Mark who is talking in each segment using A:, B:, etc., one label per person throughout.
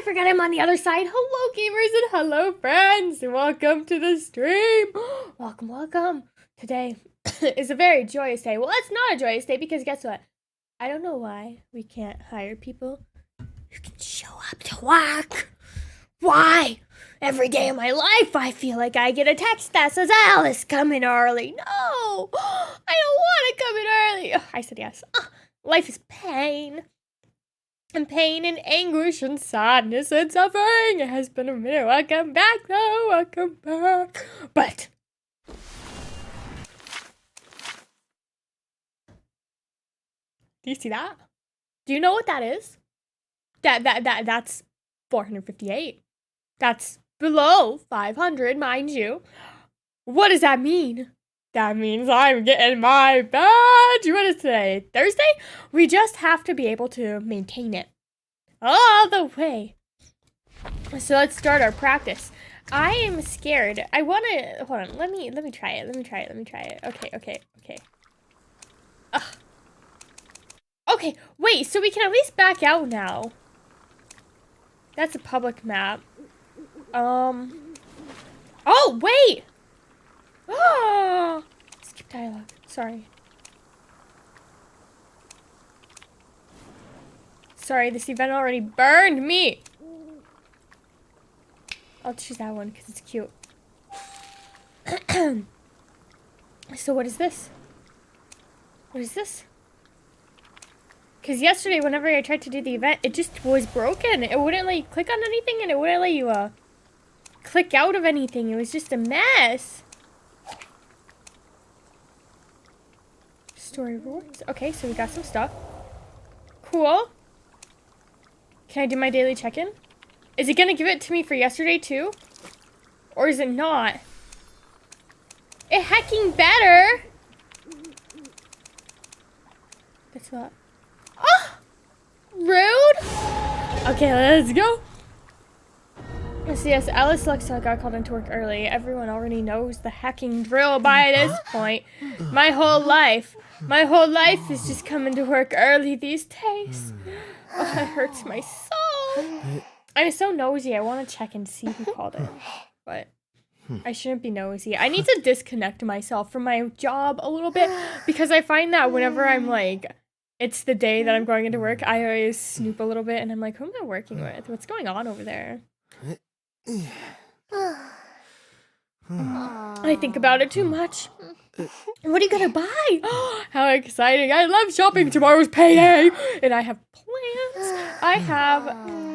A: forgot I'm on the other side. Hello, gamers, and hello, friends. Welcome to the stream. Welcome. Today is a very joyous day. Well, it's not a joyous day because guess what? I don't know why we can't hire people who can show up to work. Why? Every day of my life, I feel like I get a text that says, Alice, come in early. No, I don't want to come in early. I said yes. Life is pain. And pain and anguish and sadness and suffering. It has been a minute. Welcome back, though. Welcome back. But do you see that? Do you know what that is? That's 458. That's below 500, mind you. What does that mean? That means I'm getting my badge. What is today? Thursday? We just have to be able to maintain it all the way. So let's start our practice. I am scared. I want to, hold on. Let me try it. Let me try it. Okay. Ugh. Okay, wait, so we can at least back out now. That's a public map. Oh, wait! Oh! Skip dialogue. Sorry, this event already burned me! I'll choose that one because it's cute. So what is this? Because yesterday, whenever I tried to do the event, it just was broken. It wouldn't let you click on anything, and it wouldn't let you, click out of anything. It was just a mess. Story rewards. Okay, so we got some stuff. Cool. Can I do my daily check-in? Is it gonna give it to me for yesterday, too? Or is it not? It hecking better! That's what. Oh! Rude! Okay, let's go. Yes, Alice looks like I got called into work early. Everyone already knows the hacking drill by this point. My whole life is just coming to work early these days. Oh, it hurts my soul. I'm so nosy. I want to check and see who called it. But I shouldn't be nosy. I need to disconnect myself from my job a little bit because I find that whenever I'm like, it's the day that I'm going into work, I always snoop a little bit and I'm like, who am I working with? What's going on over there? I think about it too much. What are you gonna buy? How exciting. I love shopping. Tomorrow's payday. And I have plans. I have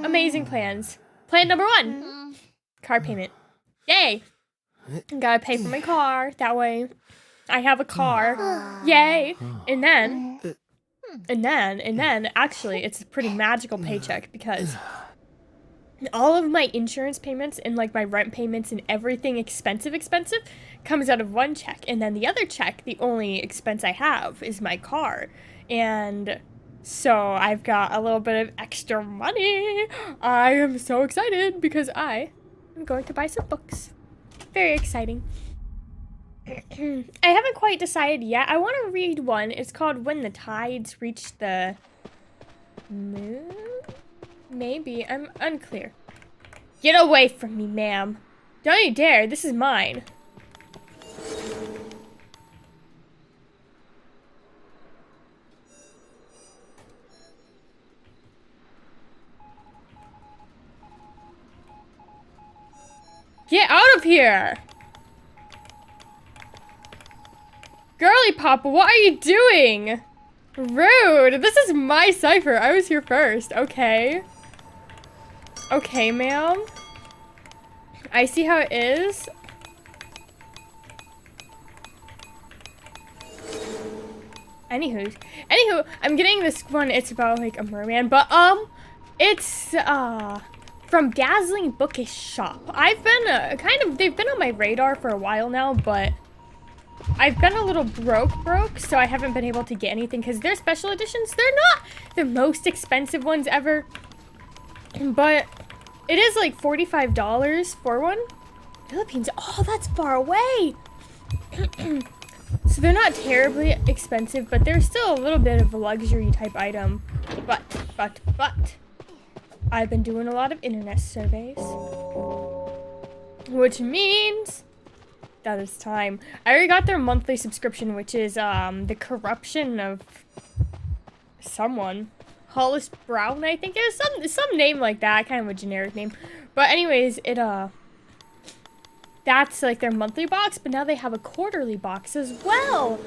A: amazing plans. Plan number 1. Car payment. Yay. Gotta pay for my car. That way I have a car. Yay. And then, actually, it's a pretty magical paycheck because all of my insurance payments and like my rent payments and everything expensive comes out of one check. And then the other check, the only expense I have is my car. And so I've got a little bit of extra money. I am so excited because I am going to buy some books. Very exciting. I haven't quite decided yet. I want to read one. It's called When the Tides Reach the Moon? Maybe. I'm unclear. Get away from me, ma'am. Don't you dare. This is mine. Get out of here! Girly Papa, what are you doing? Rude. This is my cipher. I was here first. Okay. Okay, ma'am. I see how it is. Anywho, I'm getting this one. It's about like a merman, but it's from Dazzling Bookish Shop. I've been they've been on my radar for a while now, but I've been a little broke, so I haven't been able to get anything because they're special editions. They're not the most expensive ones ever, but it is like $45 for one. Philippines, oh, that's far away. So they're not terribly expensive, but they're still a little bit of a luxury type item. But, I've been doing a lot of internet surveys. Which means that it's time. I already got their monthly subscription, which is the corruption of someone. Hollis Brown, I think it was some name like that, kind of a generic name. But anyways, that's like their monthly box, but now they have a quarterly box as well.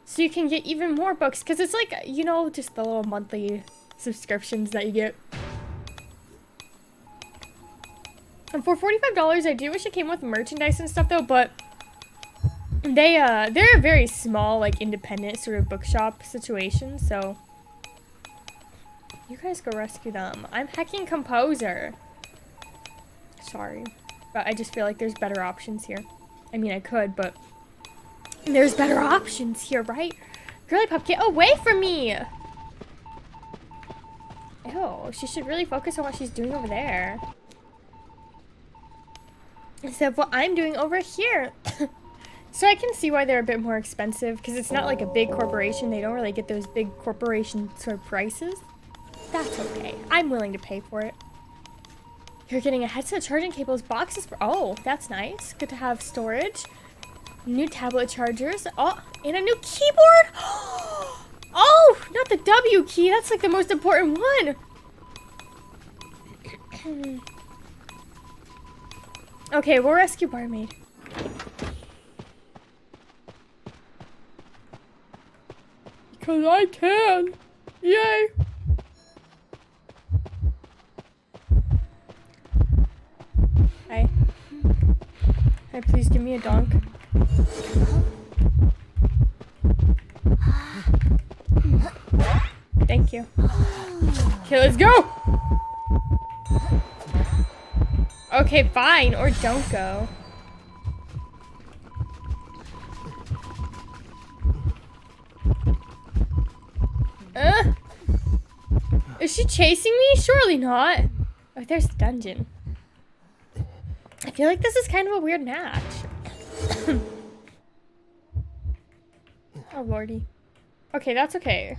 A: So you can get even more books, because it's like, you know, just the little monthly subscriptions that you get. And for $45, I do wish it came with merchandise and stuff though, but they're a very small, like, independent sort of bookshop situation, so you guys go rescue them. I'm hacking Composer. Sorry, but I just feel like there's better options here. I mean, I could, but there's better options here, right? Girly Pup, get away from me! Ew, she should really focus on what she's doing over there instead of what I'm doing over here. So I can see why they're a bit more expensive, because it's not like a big corporation. They don't really get those big corporation sort of prices. That's okay. I'm willing to pay for it. You're getting a headset, charging cables, boxes for... Oh, that's nice. Good to have storage. New tablet chargers. Oh, and a new keyboard. Oh, not the W key. That's like the most important one. Okay, we'll rescue Barmaid. Because I can. Yay. Hi. Hi, please give me a donk. Thank you. Okay, let's go! Okay, fine, or don't go. Is she chasing me? Surely not. Oh, there's the dungeon. I feel like this is kind of a weird match. Oh, lordy. Okay, that's okay.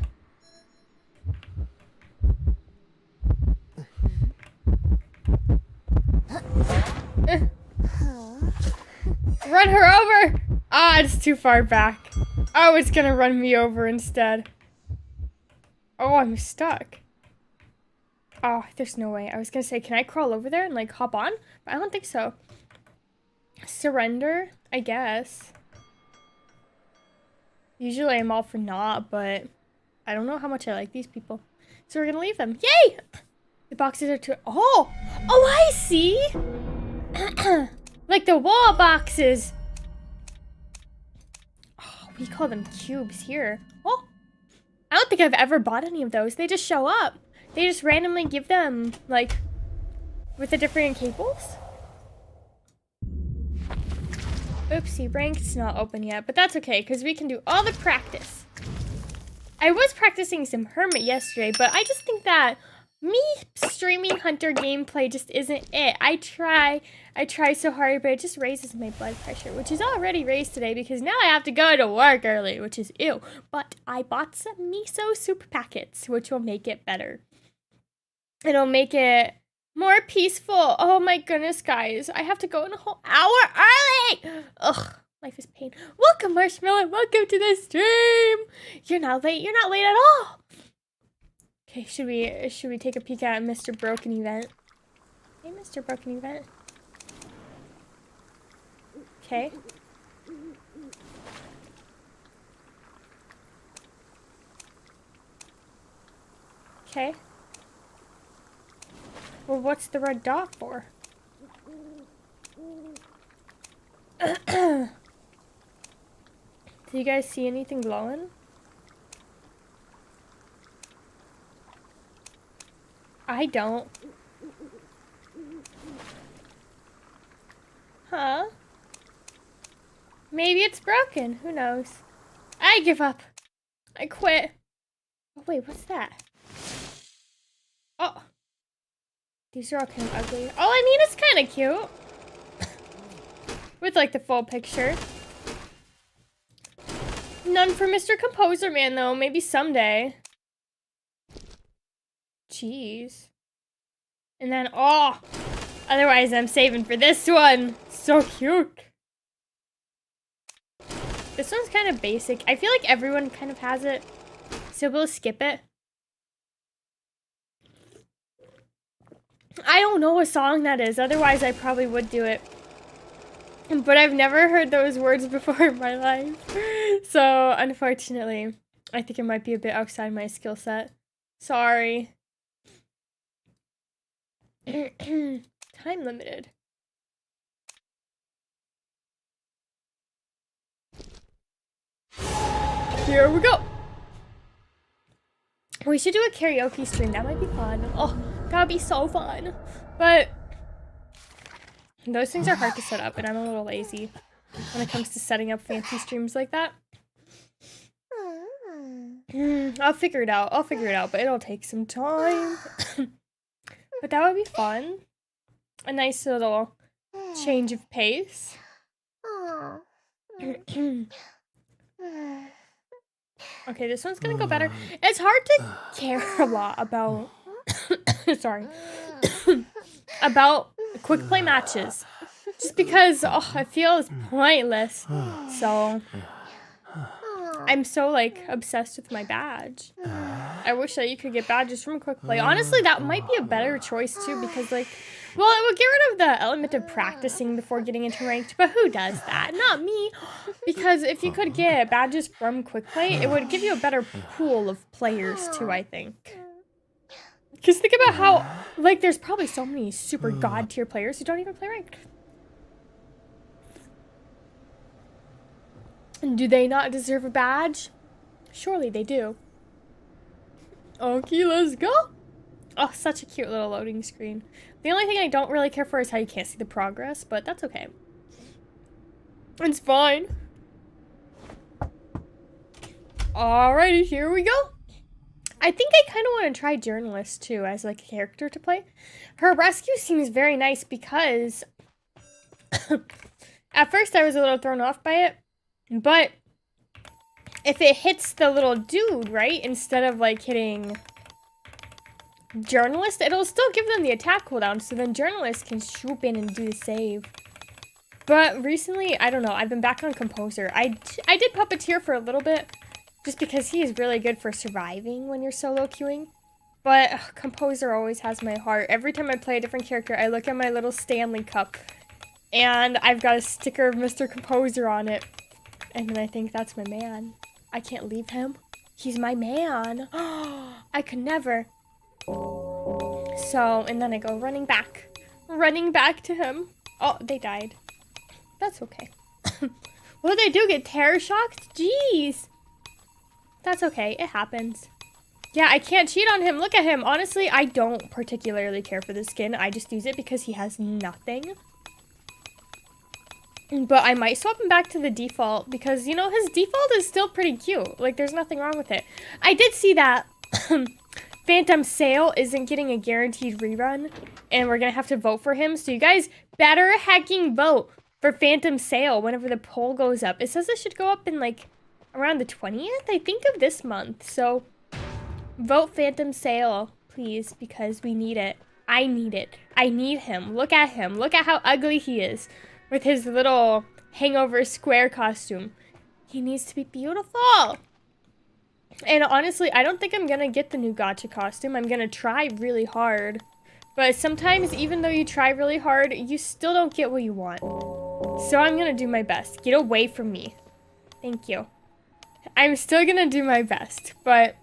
A: Run her over! Ah, it's too far back. Oh, it's gonna run me over instead. Oh, I'm stuck. Oh, there's no way. I was gonna say, can I crawl over there and like hop on? But I don't think so. Surrender, I guess. Usually I'm all for not, but I don't know how much I like these people. So we're gonna leave them. Yay! The boxes are too... Oh! Oh, I see! Like the wall boxes. Oh, we call them cubes here. Oh! I don't think I've ever bought any of those. They just show up. They just randomly give them, like, with the different cables. Oopsie, ranked's not open yet, but that's okay, because we can do all the practice. I was practicing some Hermit yesterday, but I just think that me streaming Hunter gameplay just isn't it. I try so hard, but it just raises my blood pressure, which is already raised today because now I have to go to work early, which is ew. But I bought some miso soup packets, which will make it better. It'll make it more peaceful. Oh my goodness, guys. I have to go in a whole hour early. Ugh, life is pain. Welcome, Marshmallow. Welcome to the stream. You're not late. You're not late at all. Okay, should we take a peek at Mr. Broken Event? Hey, Mr. Broken Event. Okay. Okay. Well, what's the red dot for? Do you guys see anything glowing? I don't. Huh? Maybe it's broken. Who knows? I give up. I quit. Oh, wait, what's that? Oh. These are all kind of ugly. Oh, I mean, it's kind of cute. With, like, the full picture. None for Mr. Composer Man, though. Maybe someday. Jeez. And then, oh, otherwise I'm saving for this one. So cute. This one's kind of basic. I feel like everyone kind of has it. So we'll skip it. I don't know what song that is. Otherwise, I probably would do it. But I've never heard those words before in my life. So, unfortunately, I think it might be a bit outside my skill set. Sorry. Time limited. Here we go. We should do a karaoke stream. That might be fun. Oh, that would be so fun. But those things are hard to set up, and I'm a little lazy when it comes to setting up fancy streams like that. I'll figure it out. But it'll take some time. But that would be fun. A nice little change of pace. Okay, this one's gonna go better. It's hard to care a lot about sorry. about quick play matches. Just because I feel it's pointless. So I'm so like obsessed with my badge. I wish that you could get badges from quick play. Honestly, that might be a better choice too, because like, well, it would get rid of the element of practicing before getting into ranked, but who does that? Not me. Because if you could get badges from quick play, it would give you a better pool of players too, I think. Because think about how, like, there's probably so many super god tier players who don't even play ranked. And do they not deserve a badge? Surely they do. Okay, let's go. Oh, such a cute little loading screen. The only thing I don't really care for is how you can't see the progress, but that's okay. It's fine. Alrighty, here we go. I think I kind of want to try Journalist too as like a character to play. Her rescue seems very nice because at first I was a little thrown off by it, but if it hits the little dude, right, instead of like hitting Journalist, it'll still give them the attack cooldown, so then Journalist can swoop in and do the save. But recently, I don't know, I've been back on Composer. I did Puppeteer for a little bit, just because he is really good for surviving when you're solo queuing. But Composer always has my heart. Every time I play a different character, I look at my little Stanley cup, and I've got a sticker of Mr. Composer on it. And then I think, that's my man. I can't leave him. He's my man. I could never. So, and then I go running back to him. Oh, they died. That's okay. What did they do? Get terror shocked? Jeez. That's okay. It happens. Yeah, I can't cheat on him. Look at him. Honestly, I don't particularly care for this skin. I just use it because he has nothing. But I might swap him back to the default because, you know, his default is still pretty cute. Like, there's nothing wrong with it. I did see that Phantom Sale isn't getting a guaranteed rerun, and we're going to have to vote for him. So you guys better hecking vote for Phantom Sale whenever the poll goes up. It says it should go up in, like, around the 20th, I think, of this month. So vote Phantom Sale, please, because we need it. I need it. I need him. Look at him. Look at how ugly he is with his little hangover square costume. He needs to be beautiful. And honestly, I don't think I'm going to get the new gacha costume. I'm going to try really hard. But sometimes, even though you try really hard, you still don't get what you want. So I'm going to do my best. Get away from me. Thank you. I'm still going to do my best. But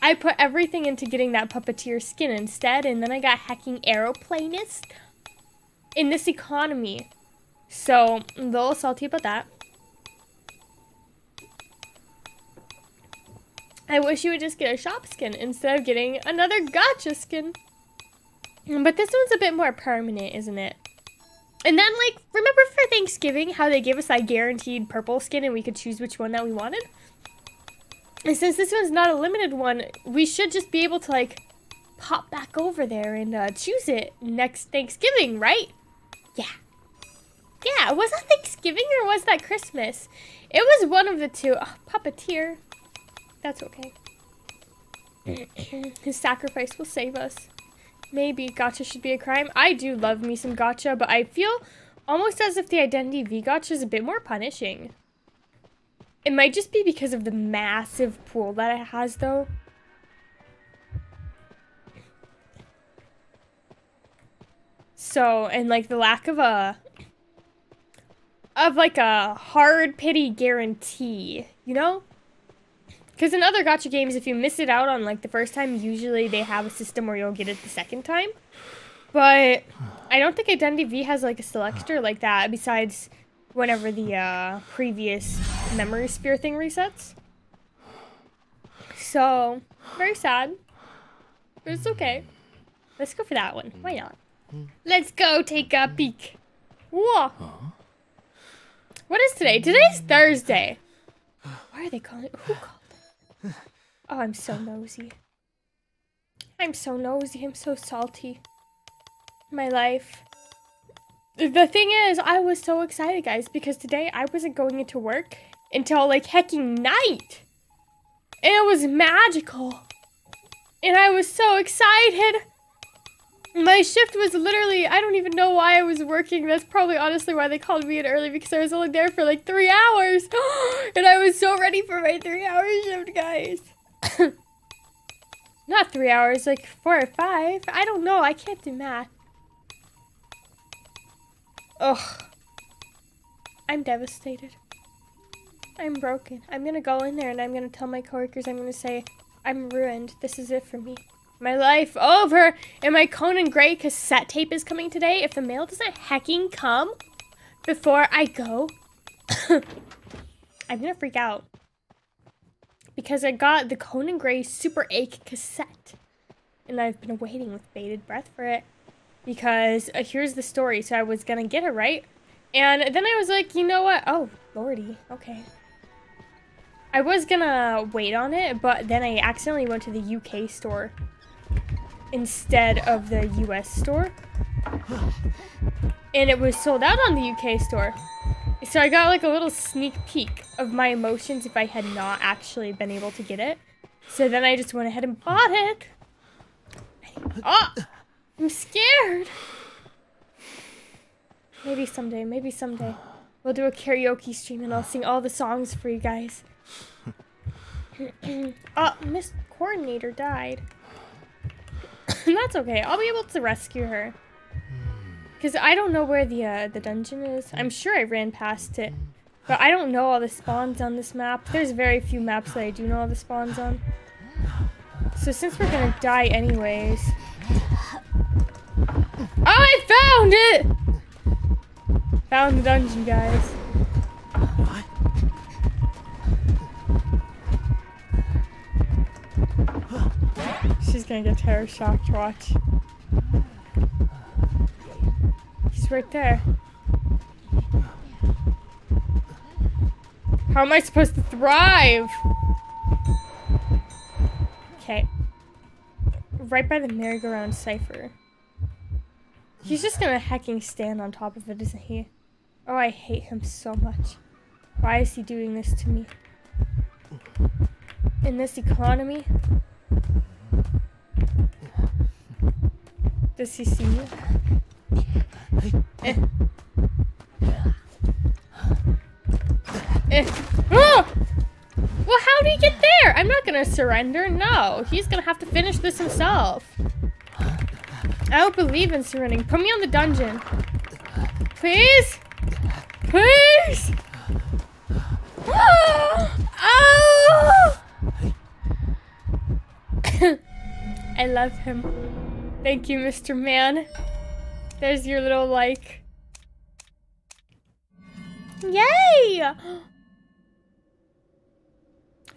A: I put everything into getting that Puppeteer skin instead. And then I got hacking Aeroplanist in this economy. So, I'm a little salty about that. I wish you would just get a shop skin instead of getting another gacha skin. But this one's a bit more permanent, isn't it? And then, like, remember for Thanksgiving how they gave us that guaranteed purple skin and we could choose which one that we wanted? And since this one's not a limited one, we should just be able to, like, pop back over there and choose it next Thanksgiving, right? Yeah. Yeah, was that Thanksgiving or was that Christmas? It was one of the two. Oh, Puppeteer. That's okay. His sacrifice will save us. Maybe gacha should be a crime. I do love me some gacha, but I feel almost as if the Identity V gacha is a bit more punishing. It might just be because of the massive pool that it has, though. So, and like the lack of like a hard pity guarantee, you know? Because in other gacha games, if you miss it out on like the first time, usually they have a system where you'll get it the second time. But I don't think Identity V has like a selector like that, besides whenever the previous memory sphere thing resets. So, very sad. But it's okay. Let's go for that one. Why not? Let's go take a peek. Whoa. What is today? Today's Thursday. Why are they calling it? Who called it? Oh, I'm so nosy. I'm so nosy. I'm so salty. My life. The thing is, I was so excited, guys, because today I wasn't going into work until like hecking night. And it was magical. And I was so excited. My shift was literally, I don't even know why I was working. That's probably honestly why they called me in early, because I was only there for like 3 hours. And I was so ready for my 3-hour shift, guys. Not 3 hours, like 4 or 5. I don't know. I can't do math. Ugh. I'm devastated. I'm broken. I'm gonna go in there and I'm gonna tell my coworkers, I'm gonna say, I'm ruined. This is it for me. My life over. And my Conan Gray cassette tape is coming today. If the mail doesn't hecking come before I go, I'm gonna freak out. Because I got the Conan Gray Super 8 cassette. And I've been waiting with bated breath for it. Because here's the story. So I was gonna get it, right? And then I was like, you know what? Oh, lordy. Okay. I was gonna wait on it, but then I accidentally went to the UK store instead of the US store. And it was sold out on the UK store. So I got like a little sneak peek of my emotions if I had not actually been able to get it. So then I just went ahead and bought it. Oh! I'm scared. Maybe someday, maybe someday. We'll do a karaoke stream and I'll sing all the songs for you guys. Oh, Miss Coordinator died. That's okay. I'll be able to rescue her. Because I don't know where the dungeon is. I'm sure I ran past it. But I don't know all the spawns on this map. There's very few maps that I do know all the spawns on. So since we're gonna die anyways... Oh, I found it! Found the dungeon, guys. She's gonna get terror shocked, watch. He's right there. How am I supposed to thrive? Okay. Right by the merry-go-round cipher. He's just gonna hecking stand on top of it, isn't he? Oh, I hate him so much. Why is he doing this to me? In this economy? Does he see me? Oh! Well, how did he get there? I'm not gonna surrender. No, he's gonna have to finish this himself. I don't believe in surrendering. Put me on the dungeon. Please? Please? Oh! I love him. Thank you, Mr. Man. There's your little like. Yay!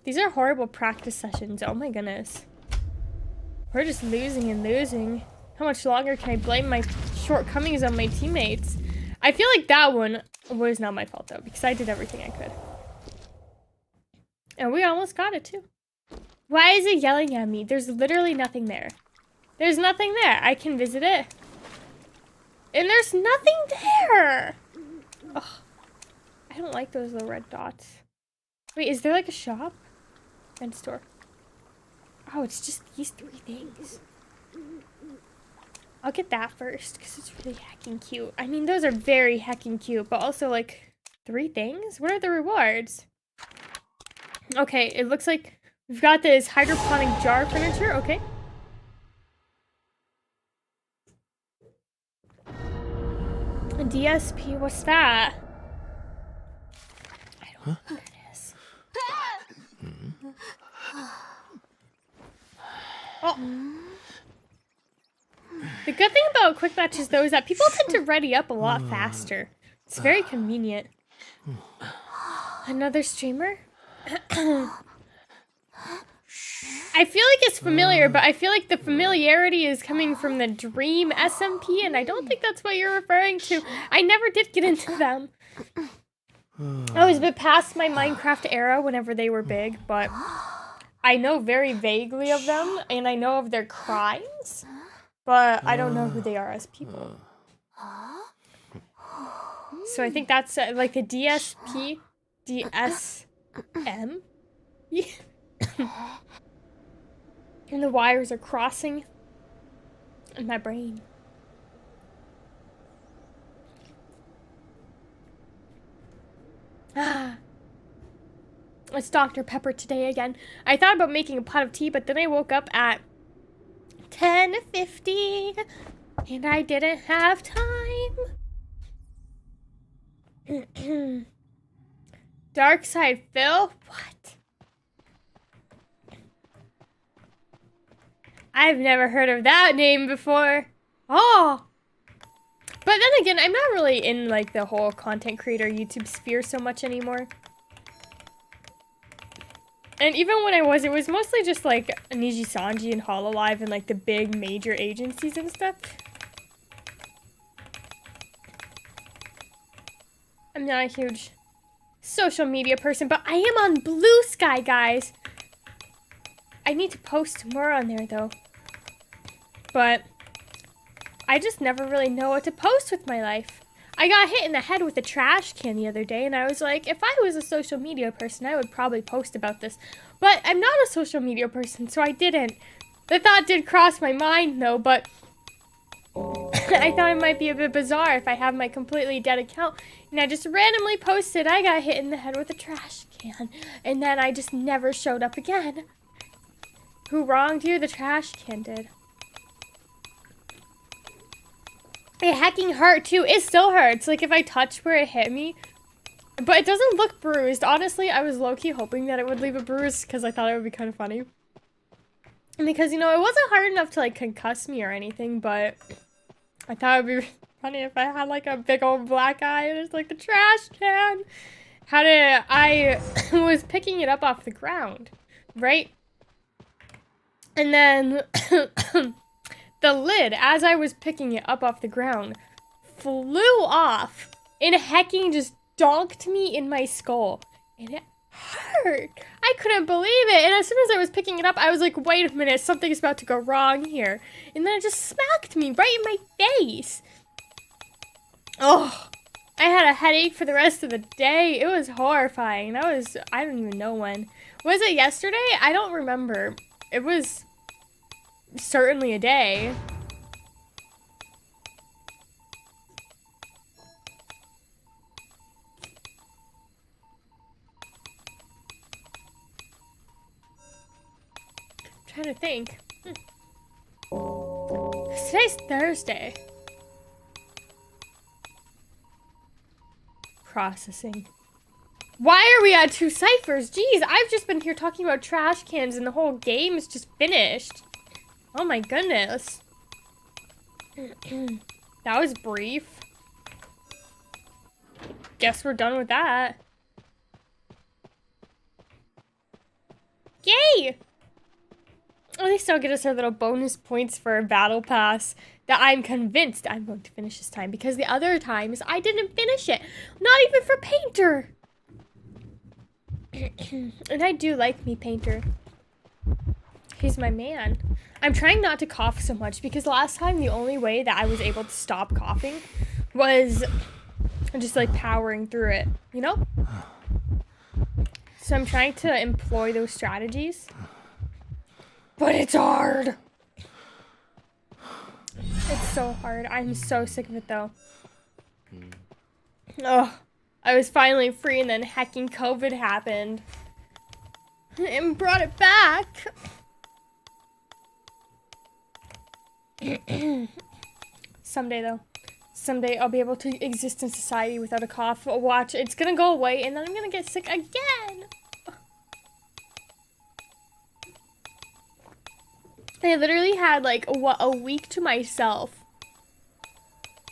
A: These are horrible practice sessions. Oh my goodness. We're just losing and losing. How much longer can I blame my shortcomings on my teammates? I feel like that one was not my fault though, because I did everything I could. And we almost got it too. Why is it yelling at me? There's literally nothing there. There's nothing there. I can visit it. And there's nothing there! Ugh. I don't like those little red dots. Wait, is there like a shop? And store. Oh, it's just these 3 things. I'll get that first because it's really heckin' cute. I mean, those are very heckin' cute, but also like 3 things? What are the rewards? Okay, it looks like we've got this hydroponic jar furniture. Okay. A DSP, what's that? I don't know what it is. Oh. The good thing about quick matches though is that people tend to ready up a lot faster. It's very convenient. Another streamer? I feel like it's familiar, but I feel like the familiarity is coming from the Dream SMP, and I don't think that's what you're referring to. I never did get into them. I was a bit past my Minecraft era whenever they were big, but I know very vaguely of them, and I know of their crimes, but I don't know who they are as people. So I think that's like the DSP, DSM? And the wires are crossing in my brain. It's Dr. Pepper today again. I thought about making a pot of tea, but then I woke up at 10:50 and I didn't have time. Dark Side Phil? What? I've never heard of that name before. Oh! But then again, I'm not really in like the whole content creator YouTube sphere so much anymore. And even when I was, it was mostly just like Niji Sanji and Hololive and like the big major agencies and stuff. I'm not a huge social media person, but I am on Blue Sky, guys. I need to post more on there though. But I just never really know what to post with my life. I got hit in the head with a trash can the other day, and I was like, if I was a social media person, I would probably post about this. But I'm not a social media person, so I didn't. The thought did cross my mind, though, but I thought it might be a bit bizarre if I have my completely dead account, and I just randomly posted, I got hit in the head with a trash can, and then I just never showed up again. Who wronged you? The trash can did. It hacking hurt too. It still hurts. Like if I touch where it hit me. But it doesn't look bruised. Honestly, I was low-key hoping that it would leave a bruise because I thought it would be kind of funny. And because, you know, it wasn't hard enough to like concuss me or anything, but I thought it would be funny if I had like a big old black eye and it's like the trash can. I was picking it up off the ground, right? And then the lid, as I was picking it up off the ground, flew off and hecking just donked me in my skull. And it hurt. I couldn't believe it. And as soon as I was picking it up, I was like, wait a minute, something's about to go wrong here. And then it just smacked me right in my face. Oh, I had a headache for the rest of the day. It was horrifying. That was, I don't even know when. Was it yesterday? I don't remember. It was certainly a day. I'm trying to think. Today's Thursday. Processing. Why are we at 2 ciphers? Jeez, I've just been here talking about trash cans and the whole game is just finished. Oh my goodness. That was brief. Guess we're done with that. Yay! At least I'll get us our little bonus points for a battle pass that I'm convinced I'm going to finish this time, because the other times I didn't finish it. Not even for Painter. And I do like me Painter. He's my man. I'm trying not to cough so much because last time the only way that I was able to stop coughing was just like powering through it, you know? So I'm trying to employ those strategies. But it's hard. It's so hard. I'm so sick of it though. Oh, I was finally free and then hecking COVID happened. And brought it back. Someday though. Someday I'll be able to exist in society without a cough. Watch, it's gonna go away and then I'm gonna get sick again. I literally had like a week to myself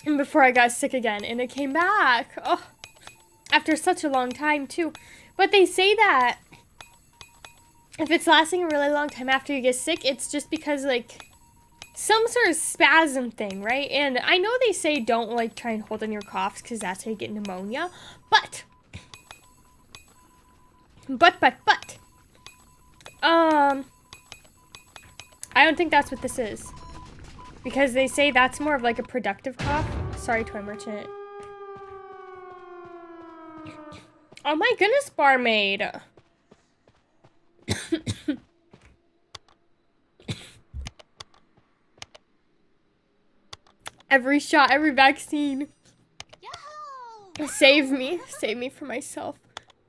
A: and before I got sick again, and it came back. Oh, after such a long time too. But they say that if it's lasting a really long time after you get sick, it's just because like some sort of spasm thing, right? And I know they say don't like try and hold in your coughs because that's how you get pneumonia. But I don't think that's what this is. Because they say that's more of like a productive cough. Sorry, toy merchant. Oh my goodness, barmaid. Every shot, every vaccine. Yahoo! Save me for myself.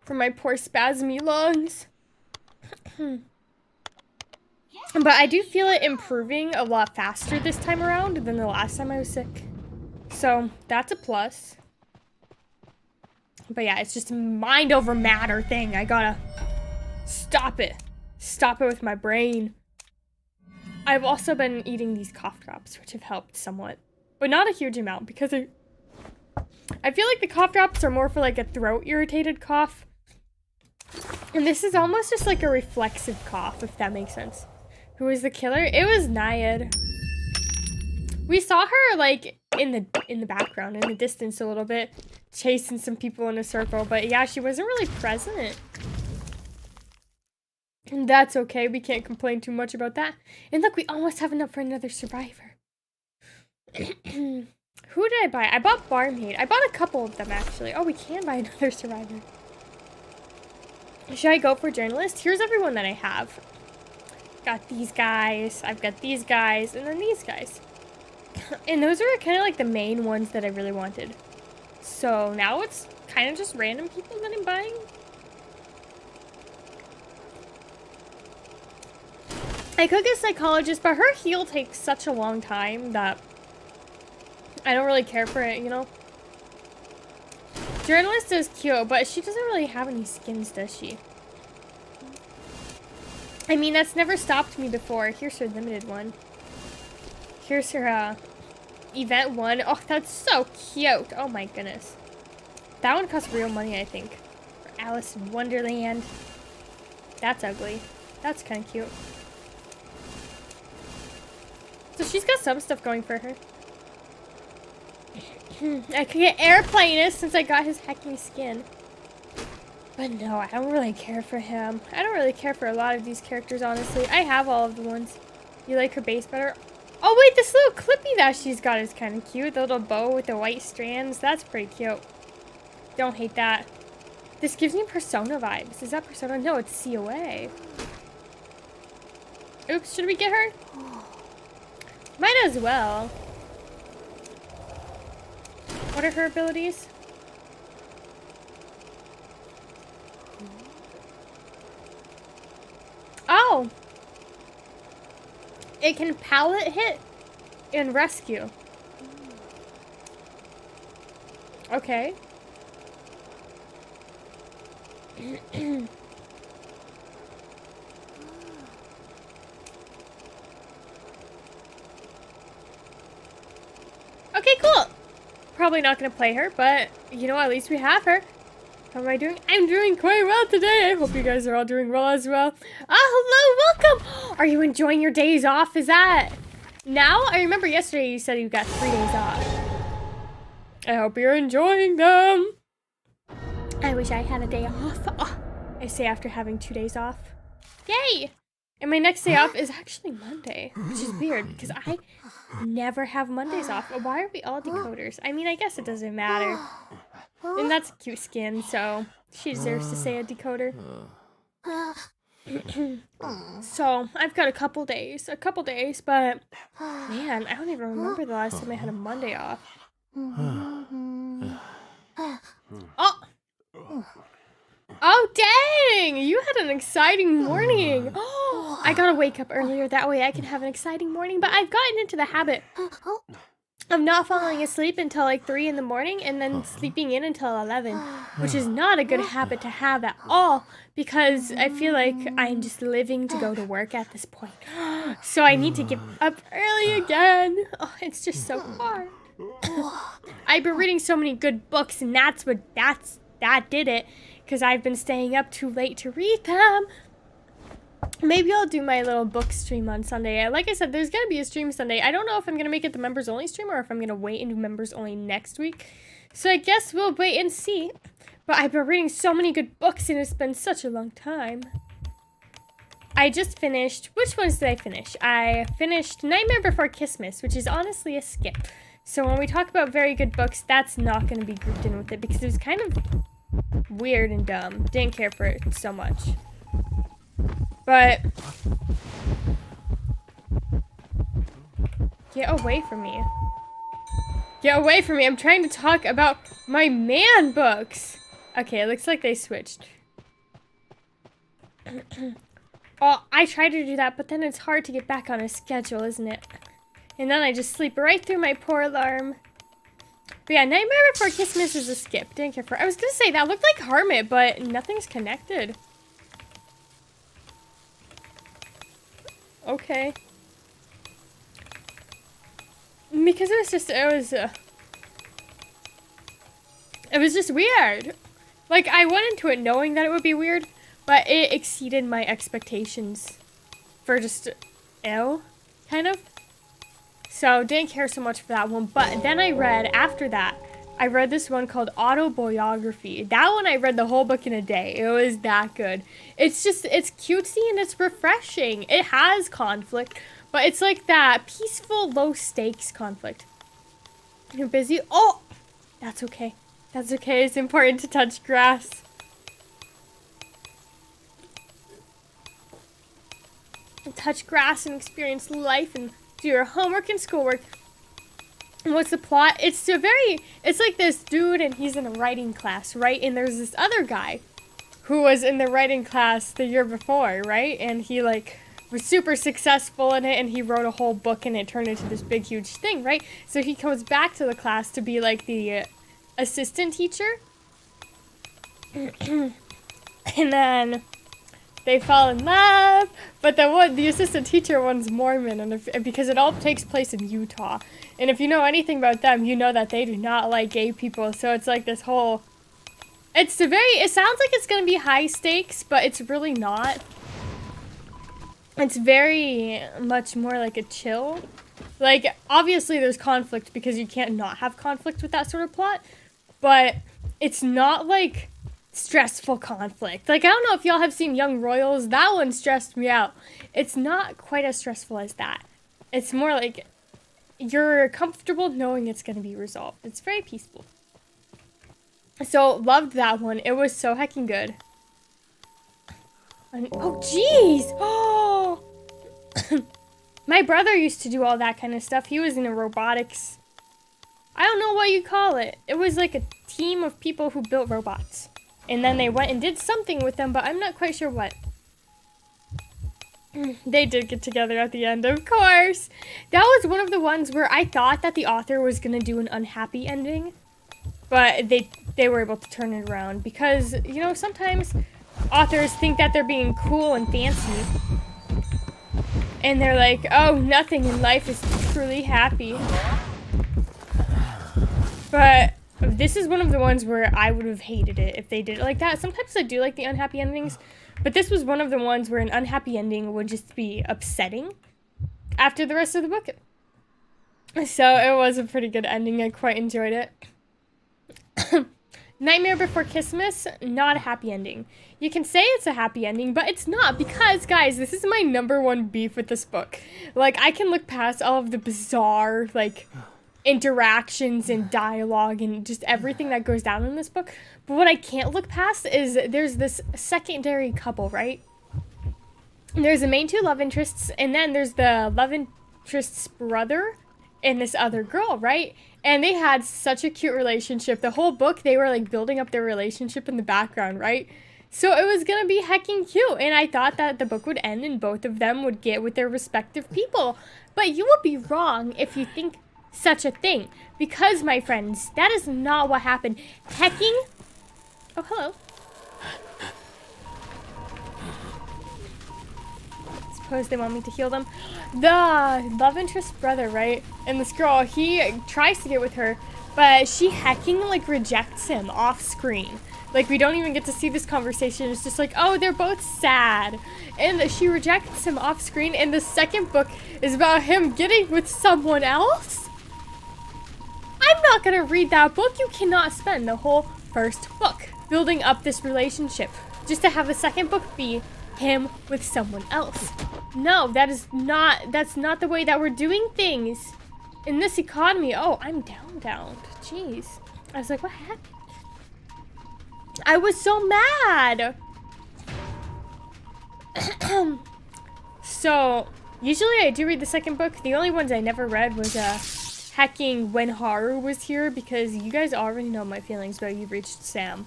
A: For my poor spasmy lungs. But I do feel it improving a lot faster this time around than the last time I was sick. So, that's a plus. But yeah, it's just a mind over matter thing. I gotta stop it. Stop it with my brain. I've also been eating these cough drops, which have helped somewhat. But not a huge amount, because I feel like the cough drops are more for like a throat irritated cough. And this is almost just like a reflexive cough, if that makes sense. Who was the killer? It was Nayad. We saw her like in the background, in the distance a little bit, chasing some people in a circle, but yeah, she wasn't really present. And that's okay, we can't complain too much about that. And look, we almost have enough for another survivor. Who did I buy? I bought Barmaid. I bought a couple of them actually. Oh, we can buy another survivor. Should I go for journalist? Here's everyone that I have. Got these guys, I've got these guys, and then these guys. And those are kind of like the main ones that I really wanted. So now it's kind of just random people that I'm buying. I could get psychologist, but her heal takes such a long time that I don't really care for it, you know? Journalist is cute, but she doesn't really have any skins, does she? I mean, that's never stopped me before. Here's her limited one. Here's her, event one. Oh, that's so cute. Oh my goodness. That one costs real money, I think. For Alice in Wonderland. That's ugly. That's kind of cute. So she's got some stuff going for her. I could get Airplanist since I got his hecking skin. But no, I don't really care for him. I don't really care for a lot of these characters, honestly. I have all of the ones. You like her base better? Oh wait, this little clippy that she's got is kind of cute. The little bow with the white strands. That's pretty cute. Don't hate that. This gives me Persona vibes. Is that Persona? No, it's COA. Oops, should we get her? Might as well. What are her abilities? Oh! It can pallet hit and rescue. Okay. Okay, cool. Probably not gonna play her, but you know, at least we have her. How am I doing? I'm doing quite well today. I hope you guys are all doing well as well. Oh, hello, welcome. Are you enjoying your days off? Is that now? I remember yesterday you said you got 3 days off. I hope you're enjoying them. I wish I had a day off. Oh, I say after having 2 days off. Yay! And my next day off is actually Monday, which is weird because I never have Mondays off. Why are we all decoders? I mean, I guess it doesn't matter. And that's a cute skin, so she deserves to say a decoder. So I've got a couple days, but man, I don't even remember the last time I had a Monday off. Oh, dang! You had an exciting morning. Oh, I gotta wake up earlier. That way I can have an exciting morning. But I've gotten into the habit of not falling asleep until like 3 in the morning and then sleeping in until 11, which is not a good habit to have at all because I feel like I'm just living to go to work at this point. So I need to get up early again. Oh, it's just so hard. I've been reading so many good books and that did it. Because I've been staying up too late to read them. Maybe I'll do my little book stream on Sunday. Like I said, there's going to be a stream Sunday. I don't know if I'm going to make it the members only stream or if I'm going to wait and do members only next week. So I guess we'll wait and see. But I've been reading so many good books and it's been such a long time. I just finished, which ones did I finish? I finished Nightmare Before Christmas, which is honestly a skip. So when we talk about very good books, that's not going to be grouped in with it because it was kind of weird and dumb. Didn't care for it so much. But get away from me. Get away from me. I'm trying to talk about my man books. Okay, it looks like they switched. Oh, I try to do that, but then it's hard to get back on a schedule, isn't it? And then I just sleep right through my poor alarm. But yeah, Nightmare Before Christmas is a skip. Didn't care for it. I was gonna say, that looked like Hermit, but nothing's connected. Okay. Because it was just weird. Like, I went into it knowing that it would be weird, but it exceeded my expectations for just, ew, kind of. So, didn't care so much for that one. But then I read, after that, I read this one called Autobiography. That one I read the whole book in a day. It was that good. It's cutesy and it's refreshing. It has conflict, but it's like that peaceful, low-stakes conflict. You're busy? Oh! That's okay. That's okay. It's important to touch grass. Touch grass and experience life and do your homework and schoolwork. And what's the plot? It's like this dude and he's in a writing class, right? And there's this other guy who was in the writing class the year before, right? And he like was super successful in it and he wrote a whole book and it turned into this big huge thing, right? So he comes back to the class to be like the assistant teacher. And then they fall in love, but the assistant teacher one's Mormon, and because it all takes place in Utah, and if you know anything about them, you know that they do not like gay people. So it's like this whole, it sounds like it's gonna be high stakes, but it's really not. It's very much more like a chill. Like obviously there's conflict because you can't not have conflict with that sort of plot, but it's not like stressful conflict. Like, I don't know if y'all have seen Young Royals. That one stressed me out. It's not quite as stressful as that. It's more like you're comfortable knowing it's going to be resolved. It's very peaceful. So, loved that one. It was so heckin' good. And, oh, jeez! Oh! My brother used to do all that kind of stuff. He was in a robotics. I don't know what you call it. It was like a team of people who built robots. And then they went and did something with them, but I'm not quite sure what. They did get together at the end, of course. That was one of the ones where I thought that the author was going to do an unhappy ending. But they were able to turn it around. Because, you know, sometimes authors think that they're being cool and fancy. And they're like, oh, nothing in life is truly happy. But this is one of the ones where I would have hated it if they did it like that. Sometimes I do like the unhappy endings, but this was one of the ones where an unhappy ending would just be upsetting after the rest of the book. So it was a pretty good ending. I quite enjoyed it. Nightmare Before Christmas, not a happy ending. You can say it's a happy ending, but it's not because, guys, this is my #1 beef with this book. Like, I can look past all of the bizarre, like, interactions and dialogue and just everything that goes down in this book. But what I can't look past is there's this secondary couple, right? there's the main two love interests, and then there's the love interest's brother and this other girl, right? And they had such a cute relationship. The whole book, they were like building up their relationship in the background, right? So it was gonna be hecking cute, and I thought that the book would end and both of them would get with their respective people. But you would be wrong if you think such a thing, because, my friends, that is not what happened. Hecking... Oh, hello. Suppose they want me to heal them. The love interest brother, right? And this girl, he tries to get with her, but she hecking, like, rejects him off screen. Like, we don't even get to see this conversation. It's just like, oh, they're both sad. And she rejects him off screen, and the second book is about him getting with someone else? I'm not gonna read that book. You cannot spend the whole first book building up this relationship just to have the second book be him with someone else. No, that's not the way that we're doing things in this economy. Oh, I'm down. Jeez. I was like, what happened? I was so mad. So, usually I do read the second book. The only ones I never read was Hacking When Haru was here, because you guys already know my feelings about You've Reached Sam.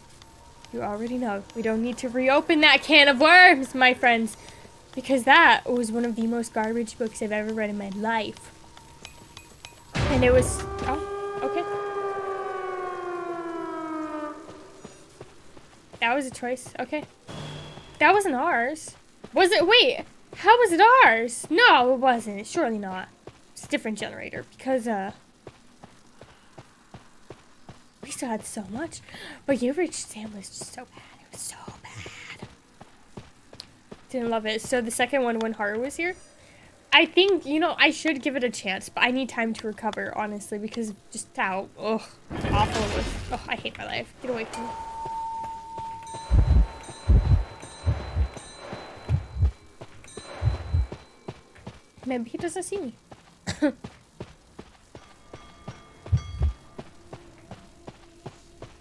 A: You already know. We don't need to reopen that can of worms, my friends, because that was one of the most garbage books I've ever read in my life. And it was... Oh, okay. That was a choice. Okay. That wasn't ours. Was it? Wait. How was it ours? No, it wasn't. Surely not. It's a different generator because, we still had so much. But You've Reached Sam was just so bad. It was so bad. Didn't love it. So the second one, When Haru was here, I think, you know, I should give it a chance, but I need time to recover, honestly, because just how, awful it was. Oh, I hate my life. Get away from me. Maybe he doesn't see me.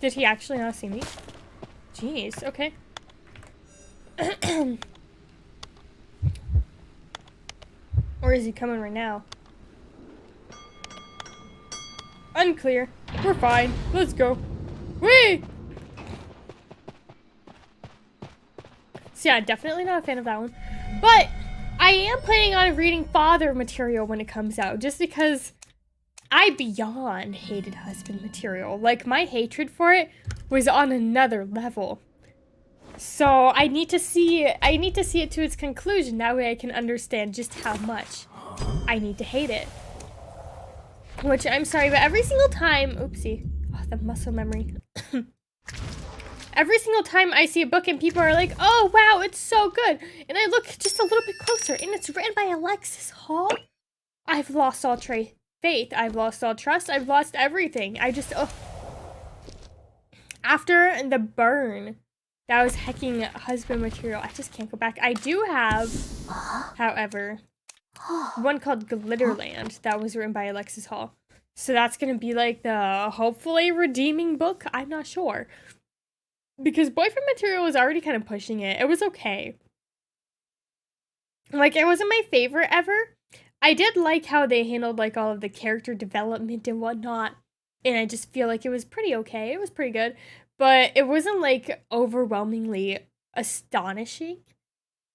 A: Did he actually not see me? Jeez, okay. Or is he coming right now? Unclear. We're fine. Let's go. Whee! So yeah, definitely not a fan of that one. But I am planning on reading father material when it comes out, just because I beyond hated husband material. Like, my hatred for it was on another level. So I need to see it to its conclusion. That way I can understand just how much I need to hate it. Which, I'm sorry, but every single time, oopsie, oh, the muscle memory. Every single time I see a book and people are like, oh, wow, it's so good. And I look just a little bit closer and it's written by Alexis Hall. I've lost all faith. I've lost all trust. I've lost everything. I just, After the burn, that was hecking husband material. I just can't go back. I do have, however, one called Glitterland that was written by Alexis Hall. So that's going to be like the hopefully redeeming book. I'm not sure. Because boyfriend material was already kind of pushing it. It was okay. Like, it wasn't my favorite ever. I did like how they handled, like, all of the character development and whatnot. And I just feel like it was pretty okay. It was pretty good. But it wasn't, like, overwhelmingly astonishing.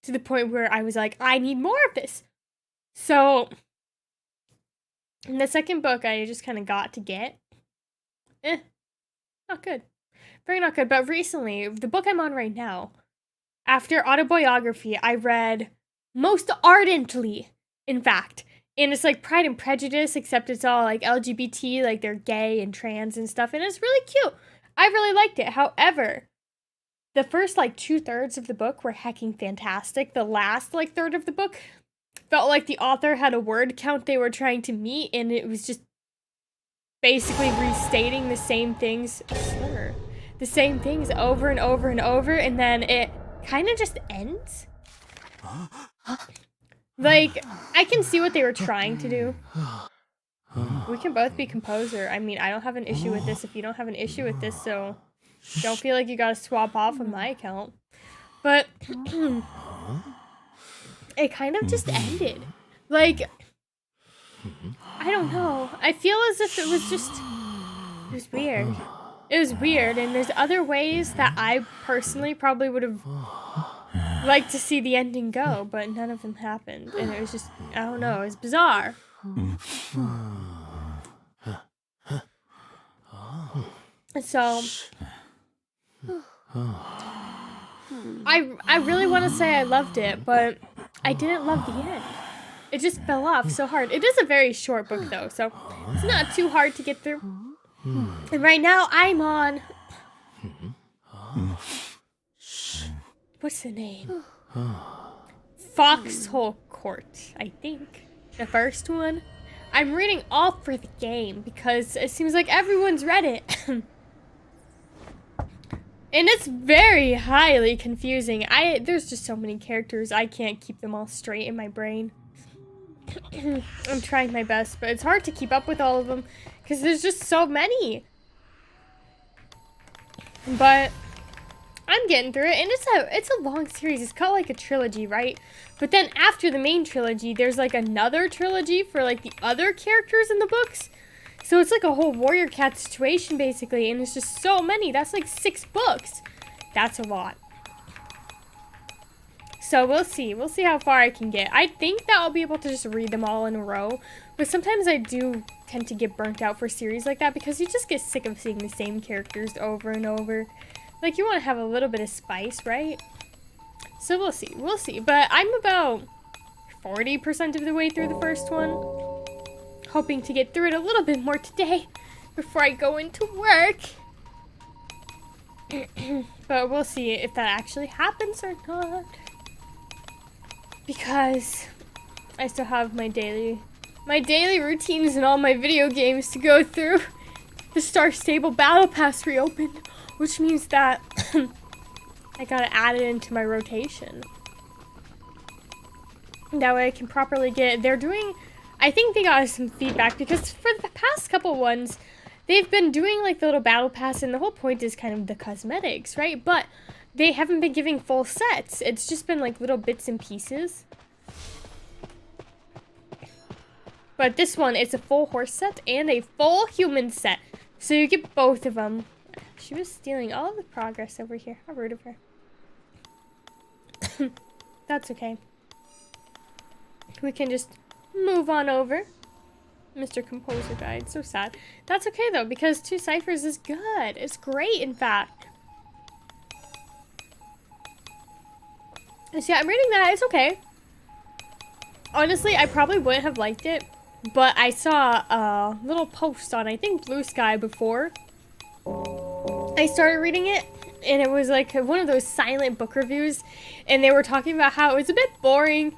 A: To the point where I was like, I need more of this. So, in the second book, I just kind of got to get. Not good. Very not good. But recently, the book I'm on right now, after autobiography, I read most ardently, in fact. And it's like Pride and Prejudice, except it's all like LGBT, like they're gay and trans and stuff. And it's really cute. I really liked it. However, the first like 2/3 of the book were hecking fantastic. The last like third of the book felt like the author had a word count they were trying to meet. And it was just basically restating the same things. The same things over and over and over, and then it kind of just ends. Like, I can see what they were trying to do. We can both be composer. I mean, I don't have an issue with this if you don't have an issue with this, so don't feel like you gotta swap off on my account. But it kind of just ended. Like, I don't know. I feel as if it was just, it was weird. It was weird, and there's other ways that I personally probably would have liked to see the ending go, but none of them happened, and it was just, I don't know, it was bizarre. So, I really want to say I loved it, but I didn't love the end. It just fell off so hard. It is a very short book, though, so it's not too hard to get through. And right now, I'm on... What's the name? Foxhole Court, I think. The first one. I'm reading all for the game because it seems like everyone's read it. And it's very highly confusing. There's just so many characters, I can't keep them all straight in my brain. I'm trying my best, but it's hard to keep up with all of them because there's just so many. But I'm getting through it, and it's a long series. It's called like a trilogy, right? But then after the main trilogy, there's like another trilogy for like the other characters in the books. So it's like a whole Warrior Cat situation basically, and it's just so many. That's like 6 books. That's a lot. So we'll see. We'll see how far I can get. I think that I'll be able to just read them all in a row. But sometimes I do tend to get burnt out for series like that because you just get sick of seeing the same characters over and over. Like, you want to have a little bit of spice, right? So we'll see. We'll see. But I'm about 40% of the way through the first one. Hoping to get through it a little bit more today before I go into work. But we'll see if that actually happens or not. Because I still have my daily routines and all my video games to go through. The Star Stable Battle Pass reopened, which means that I gotta add it into my rotation. That way I can properly get... I think they got some feedback because for the past couple ones, they've been doing like the little battle pass, and the whole point is kind of the cosmetics, right? But they haven't been giving full sets. It's just been like little bits and pieces. But this one, it's a full horse set and a full human set. So you get both of them. She was stealing all of the progress over here. How rude of her. That's okay. We can just move on over. Mr. Composer died. So sad. That's okay, though, because 2 ciphers is good. It's great, in fact. So yeah, I'm reading that. It's okay. Honestly, I probably wouldn't have liked it, but I saw a little post on, I think, Blue Sky before I started reading it, and it was like one of those silent book reviews, and they were talking about how it was a bit boring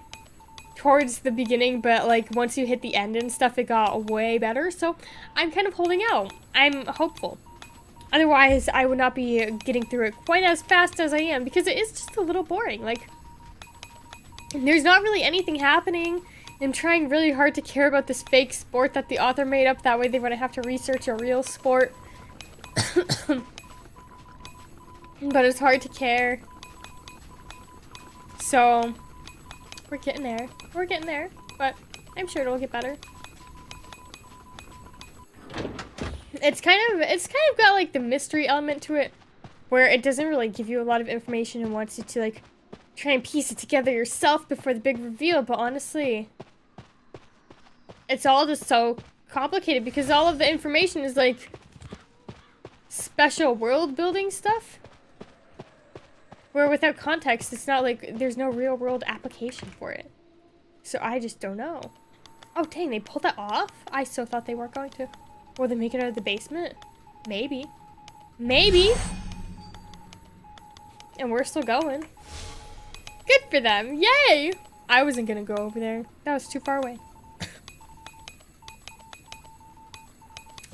A: towards the beginning, but like once you hit the end and stuff, it got way better. So I'm kind of holding out. I'm hopeful. Otherwise, I would not be getting through it quite as fast as I am, because it is just a little boring. Like, there's not really anything happening. I'm trying really hard to care about this fake sport that the author made up. That way they wouldn't have to research a real sport. But it's hard to care. So, we're getting there. We're getting there. But I'm sure it'll get better. It's kind of got like the mystery element to it, where it doesn't really give you a lot of information and wants you to like try and piece it together yourself before the big reveal. But honestly, it's all just so complicated because all of the information is like special world building stuff, where without context, it's not like there's no real world application for it. So I just don't know. Oh dang, they pulled that off? I so thought they weren't going to. Or they make it out of the basement? Maybe. Maybe! And we're still going. Good for them! Yay! I wasn't gonna go over there. That was too far away.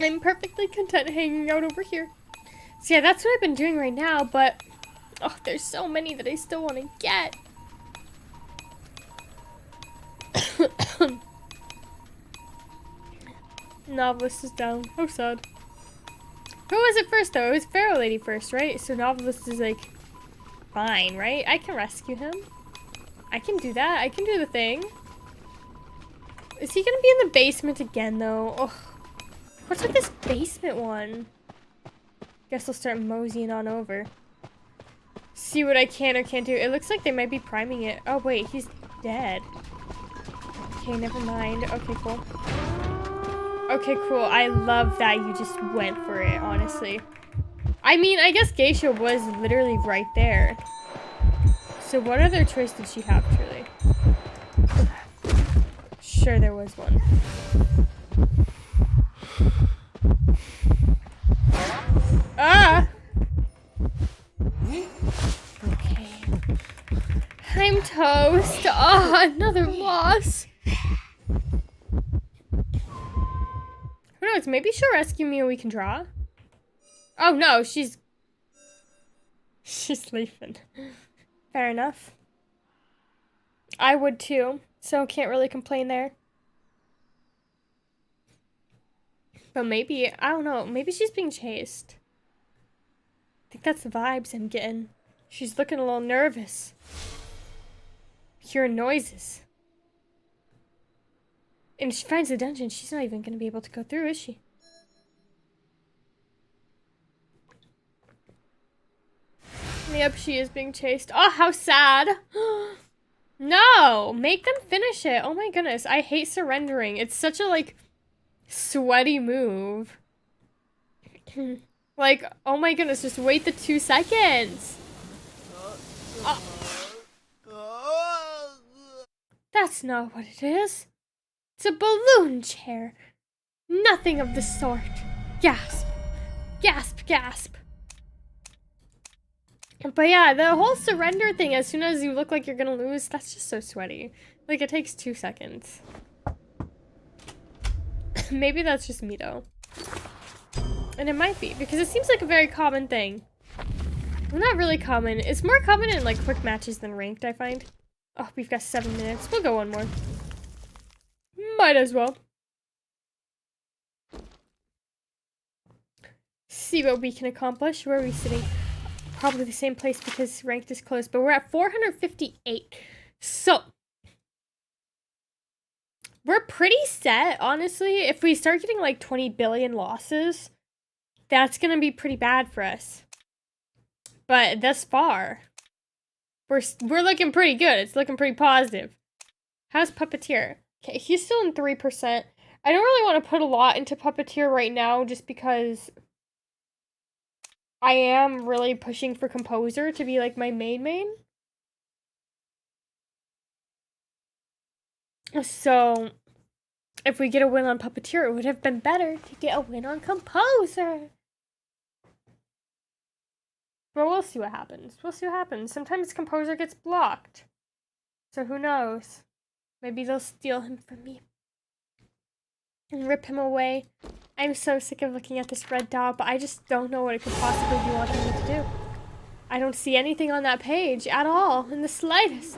A: I'm perfectly content hanging out over here. So yeah, that's what I've been doing right now, but... oh, there's so many that I still want to get. Novelist is down. Oh, sad. Who was it first, though? It was Pharaoh Lady first, right? So Novelist is, like, fine, right? I can rescue him. I can do that. I can do the thing. Is he gonna be in the basement again, though? Ugh. What's with this basement one? Guess I'll start moseying on over. See what I can or can't do. It looks like they might be priming it. Oh, wait. He's dead. Okay, never mind. Okay, cool. Okay, cool. I love that you just went for it, honestly. I mean, I guess Geisha was literally right there. So what other choice did she have, truly? Sure, there was one. Ah! Okay. I'm toast. Ah, another loss. Who knows? Maybe she'll rescue me and we can draw. Oh no, she's leaving. Fair enough. I would too, so can't really complain there. But maybe, I don't know, maybe she's being chased. I think that's the vibes I'm getting. She's looking a little nervous. Hearing noises. And if she finds the dungeon, she's not even going to be able to go through, is she? Yep, she is being chased. Oh, how sad. No, make them finish it. Oh my goodness, I hate surrendering. It's such a, like, sweaty move. Like, oh my goodness, just wait the 2 seconds. That's not what it is. It's a balloon chair. Nothing of the sort. Gasp. Gasp, gasp. But yeah, the whole surrender thing, as soon as you look like you're gonna lose, that's just so sweaty. Like, it takes 2 seconds. Maybe that's just me, though. And it might be, because it seems like a very common thing. Well, not really common. It's more common in, like, quick matches than ranked, I find. Oh, we've got 7 minutes. We'll go one more. Might as well. See what we can accomplish. Where are we sitting? Probably the same place because ranked is close, but we're at 458. So, we're pretty set, honestly. If we start getting like 20 billion losses, that's going to be pretty bad for us. But thus far, we're looking pretty good. It's looking pretty positive. How's Puppeteer? Okay, he's still in 3%. I don't really want to put a lot into Puppeteer right now just because I am really pushing for Composer to be like my main. So, if we get a win on Puppeteer, it would have been better to get a win on Composer. But we'll see what happens. We'll see what happens. Sometimes Composer gets blocked. So who knows? Maybe they'll steal him from me. And rip him away. I'm so sick of looking at this red dot, but I just don't know what it could possibly be wanting me to do. I don't see anything on that page at all, in the slightest.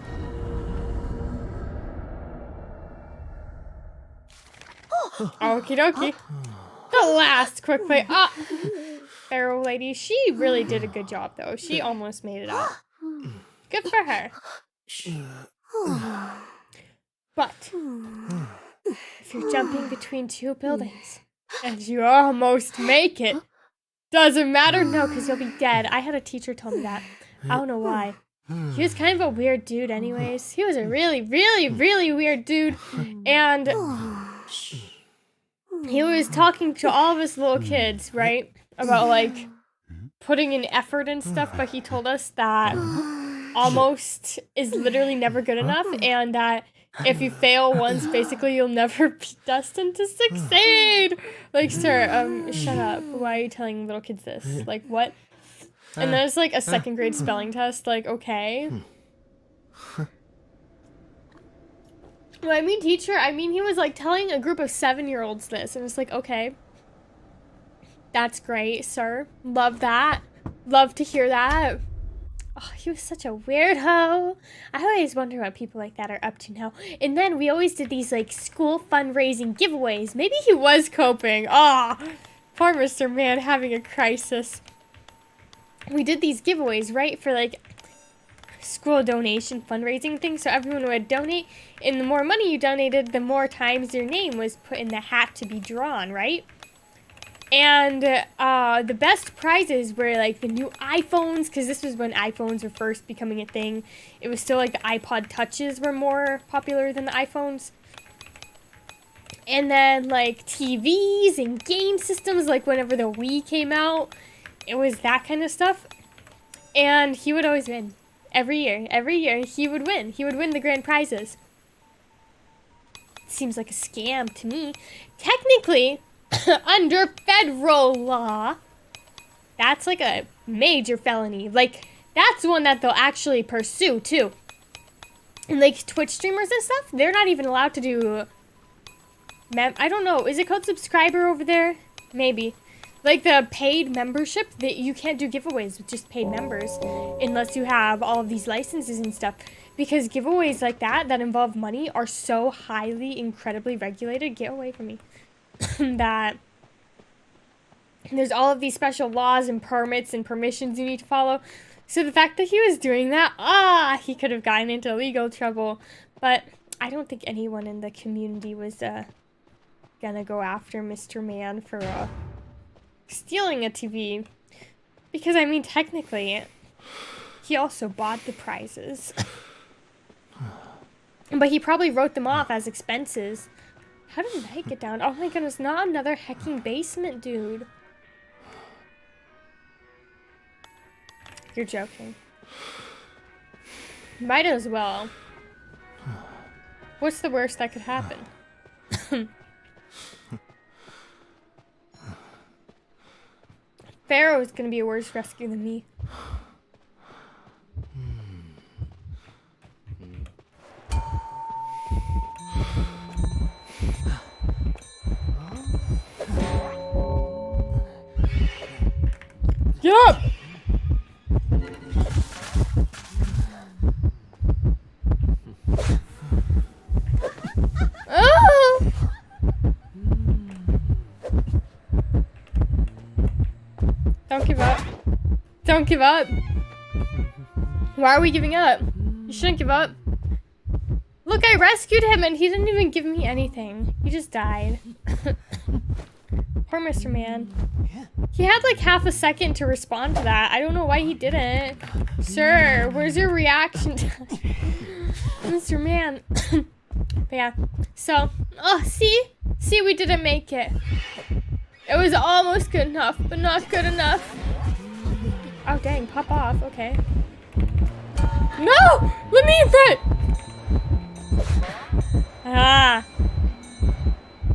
A: Okie dokie. The last quick play. Ah! Pharaoh lady, she really did a good job, though. She almost made it out. Good for her. But if you're jumping between 2 buildings and you almost make it, doesn't matter. No, because you'll be dead. I had a teacher tell me that. I don't know why. He was kind of a weird dude anyways. He was a really, really, really weird dude. And he was talking to all of us little kids, right? About, like, putting in effort and stuff. But he told us that almost is literally never good enough. And that if you fail once, basically you'll never be destined to succeed. Like, sir, shut up. Why are you telling little kids this? Like, what? And then it's like a 2nd grade spelling test. Like, okay. Well, I mean, teacher, I mean, he was like telling a group of 7-year-olds this. And it's like, okay. That's great, sir. Love that. Love to hear that. Oh, he was such a weirdo. I always wonder what people like that are up to now. And then we always did these, like, school fundraising giveaways. Maybe he was coping. Ah, oh, poor Mr. Man having a crisis. We did these giveaways, right, for, like, school donation fundraising thing, so everyone would donate, and the more money you donated, the more times your name was put in the hat to be drawn, right? And the best prizes were like the new iPhones, because this was when iPhones were first becoming a thing. It was still like the iPod Touches were more popular than the iPhones. And then like TVs and game systems, like whenever the Wii came out, it was that kind of stuff. And he would always win. Every year he would win. He would win the grand prizes. Seems like a scam to me. Technically, under federal law, that's like a major felony. Like, that's one that they'll actually pursue, too. And, like, Twitch streamers and stuff, they're not even allowed to do... I don't know. Is it called subscriber over there? Maybe. Like, the paid membership, that you can't do giveaways with just paid members unless you have all of these licenses and stuff. Because giveaways like that involve money are so highly, incredibly regulated. Get away from me. That there's all of these special laws and permits and permissions you need to follow. So the fact that he was doing that, he could have gotten into legal trouble. But I don't think anyone in the community was gonna go after Mr. Man for stealing a TV. Because, I mean, technically, he also bought the prizes. But he probably wrote them off as expenses. How did I get down? Oh my goodness, not another hecking basement, dude. You're joking. Might as well. What's the worst that could happen? Pharaoh is gonna be a worse rescue than me. Get up! Ah! Don't give up. Don't give up. Why are we giving up? You shouldn't give up. Look, I rescued him and he didn't even give me anything. He just died. Poor Mr. Man. He had like half a second to respond to that. I don't know why he didn't. Sir, where's your reaction time? Mr. Man. But yeah. So, see, we didn't make it. It was almost good enough, but not good enough. Oh dang, pop off, okay. No! Let me in front!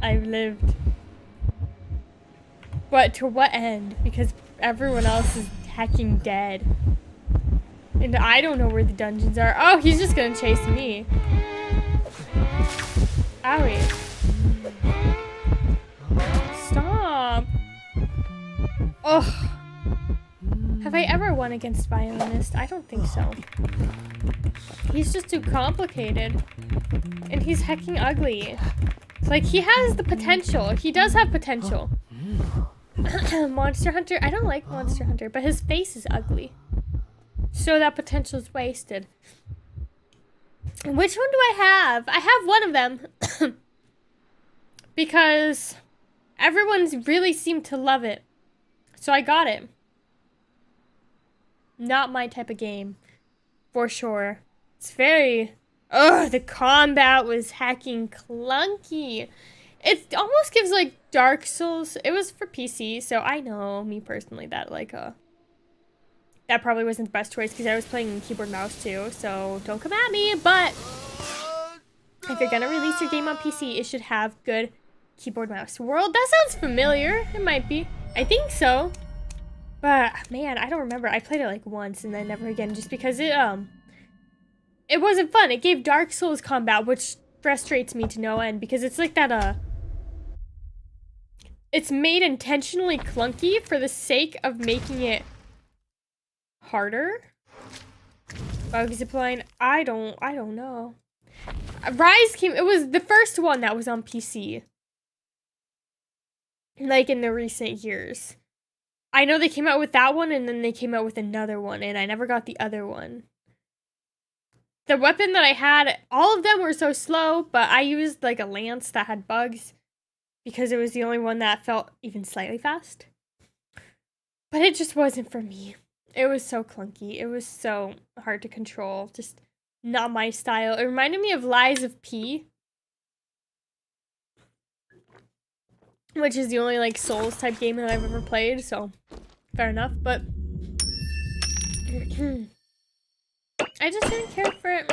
A: I've lived. But to what end? Because everyone else is hecking dead. And I don't know where the dungeons are. Oh, he's just gonna chase me. Owie. Stop. Oh. Have I ever won against Violinist? I don't think so. He's just too complicated. And he's hecking ugly. Like, he has the potential. He does have potential. Monster Hunter? I don't like Monster Hunter, but his face is ugly. So that potential's wasted. Which one do I have? I have one of them. Because everyone's really seemed to love it. So I got it. Not my type of game. For sure. It's very... Ugh, the combat was hacking clunky. It almost gives, like, Dark Souls. It was for PC, so I know, me personally, that, like, that probably wasn't the best choice because I was playing keyboard mouse, too, so don't come at me, but if you're gonna release your game on PC, it should have good keyboard mouse. World? That sounds familiar. It might be. I think so. But, man, I don't remember. I played it, like, once and then never again just because it wasn't fun. It gave Dark Souls combat, which frustrates me to no end because it's like that, it's made intentionally clunky for the sake of making it harder. Bug zipline. I don't know. Rise came, it was the first one that was on PC. Like in the recent years. I know they came out with that one and then they came out with another one and I never got the other one. the weapon that I had, all of them were so slow, but I used like a lance that had bugs because it was the only one that felt even slightly fast. But it just wasn't for me. It was so clunky. It was so hard to control. Just not my style. It reminded me of Lies of P, which is the only like Souls type game that I've ever played, so fair enough, but I just didn't care for it.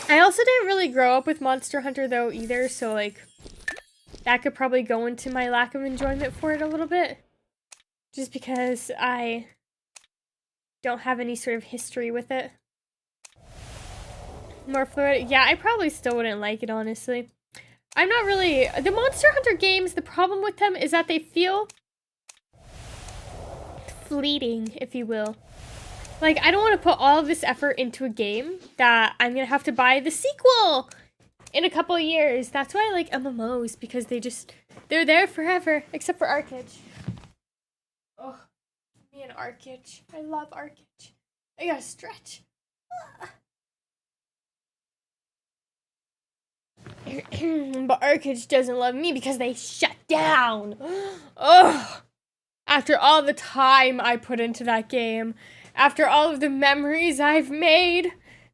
A: I also didn't really grow up with Monster Hunter though either, so like that could probably go into my lack of enjoyment for it a little bit. Just because I don't have any sort of history with it. More fluid. Yeah, I probably still wouldn't like it, honestly. I'm not really... The Monster Hunter games, the problem with them is that they feel fleeting, if you will. Like, I don't want to put all of this effort into a game that I'm going to have to buy the sequel in a couple of years. That's why I like MMOs, because they're there forever, except for Arcage. Oh, me and Arcage. I love Arcage. I gotta stretch. But Arcage doesn't love me because they shut down. Ugh. After all the time I put into that game, after all of the memories I've made,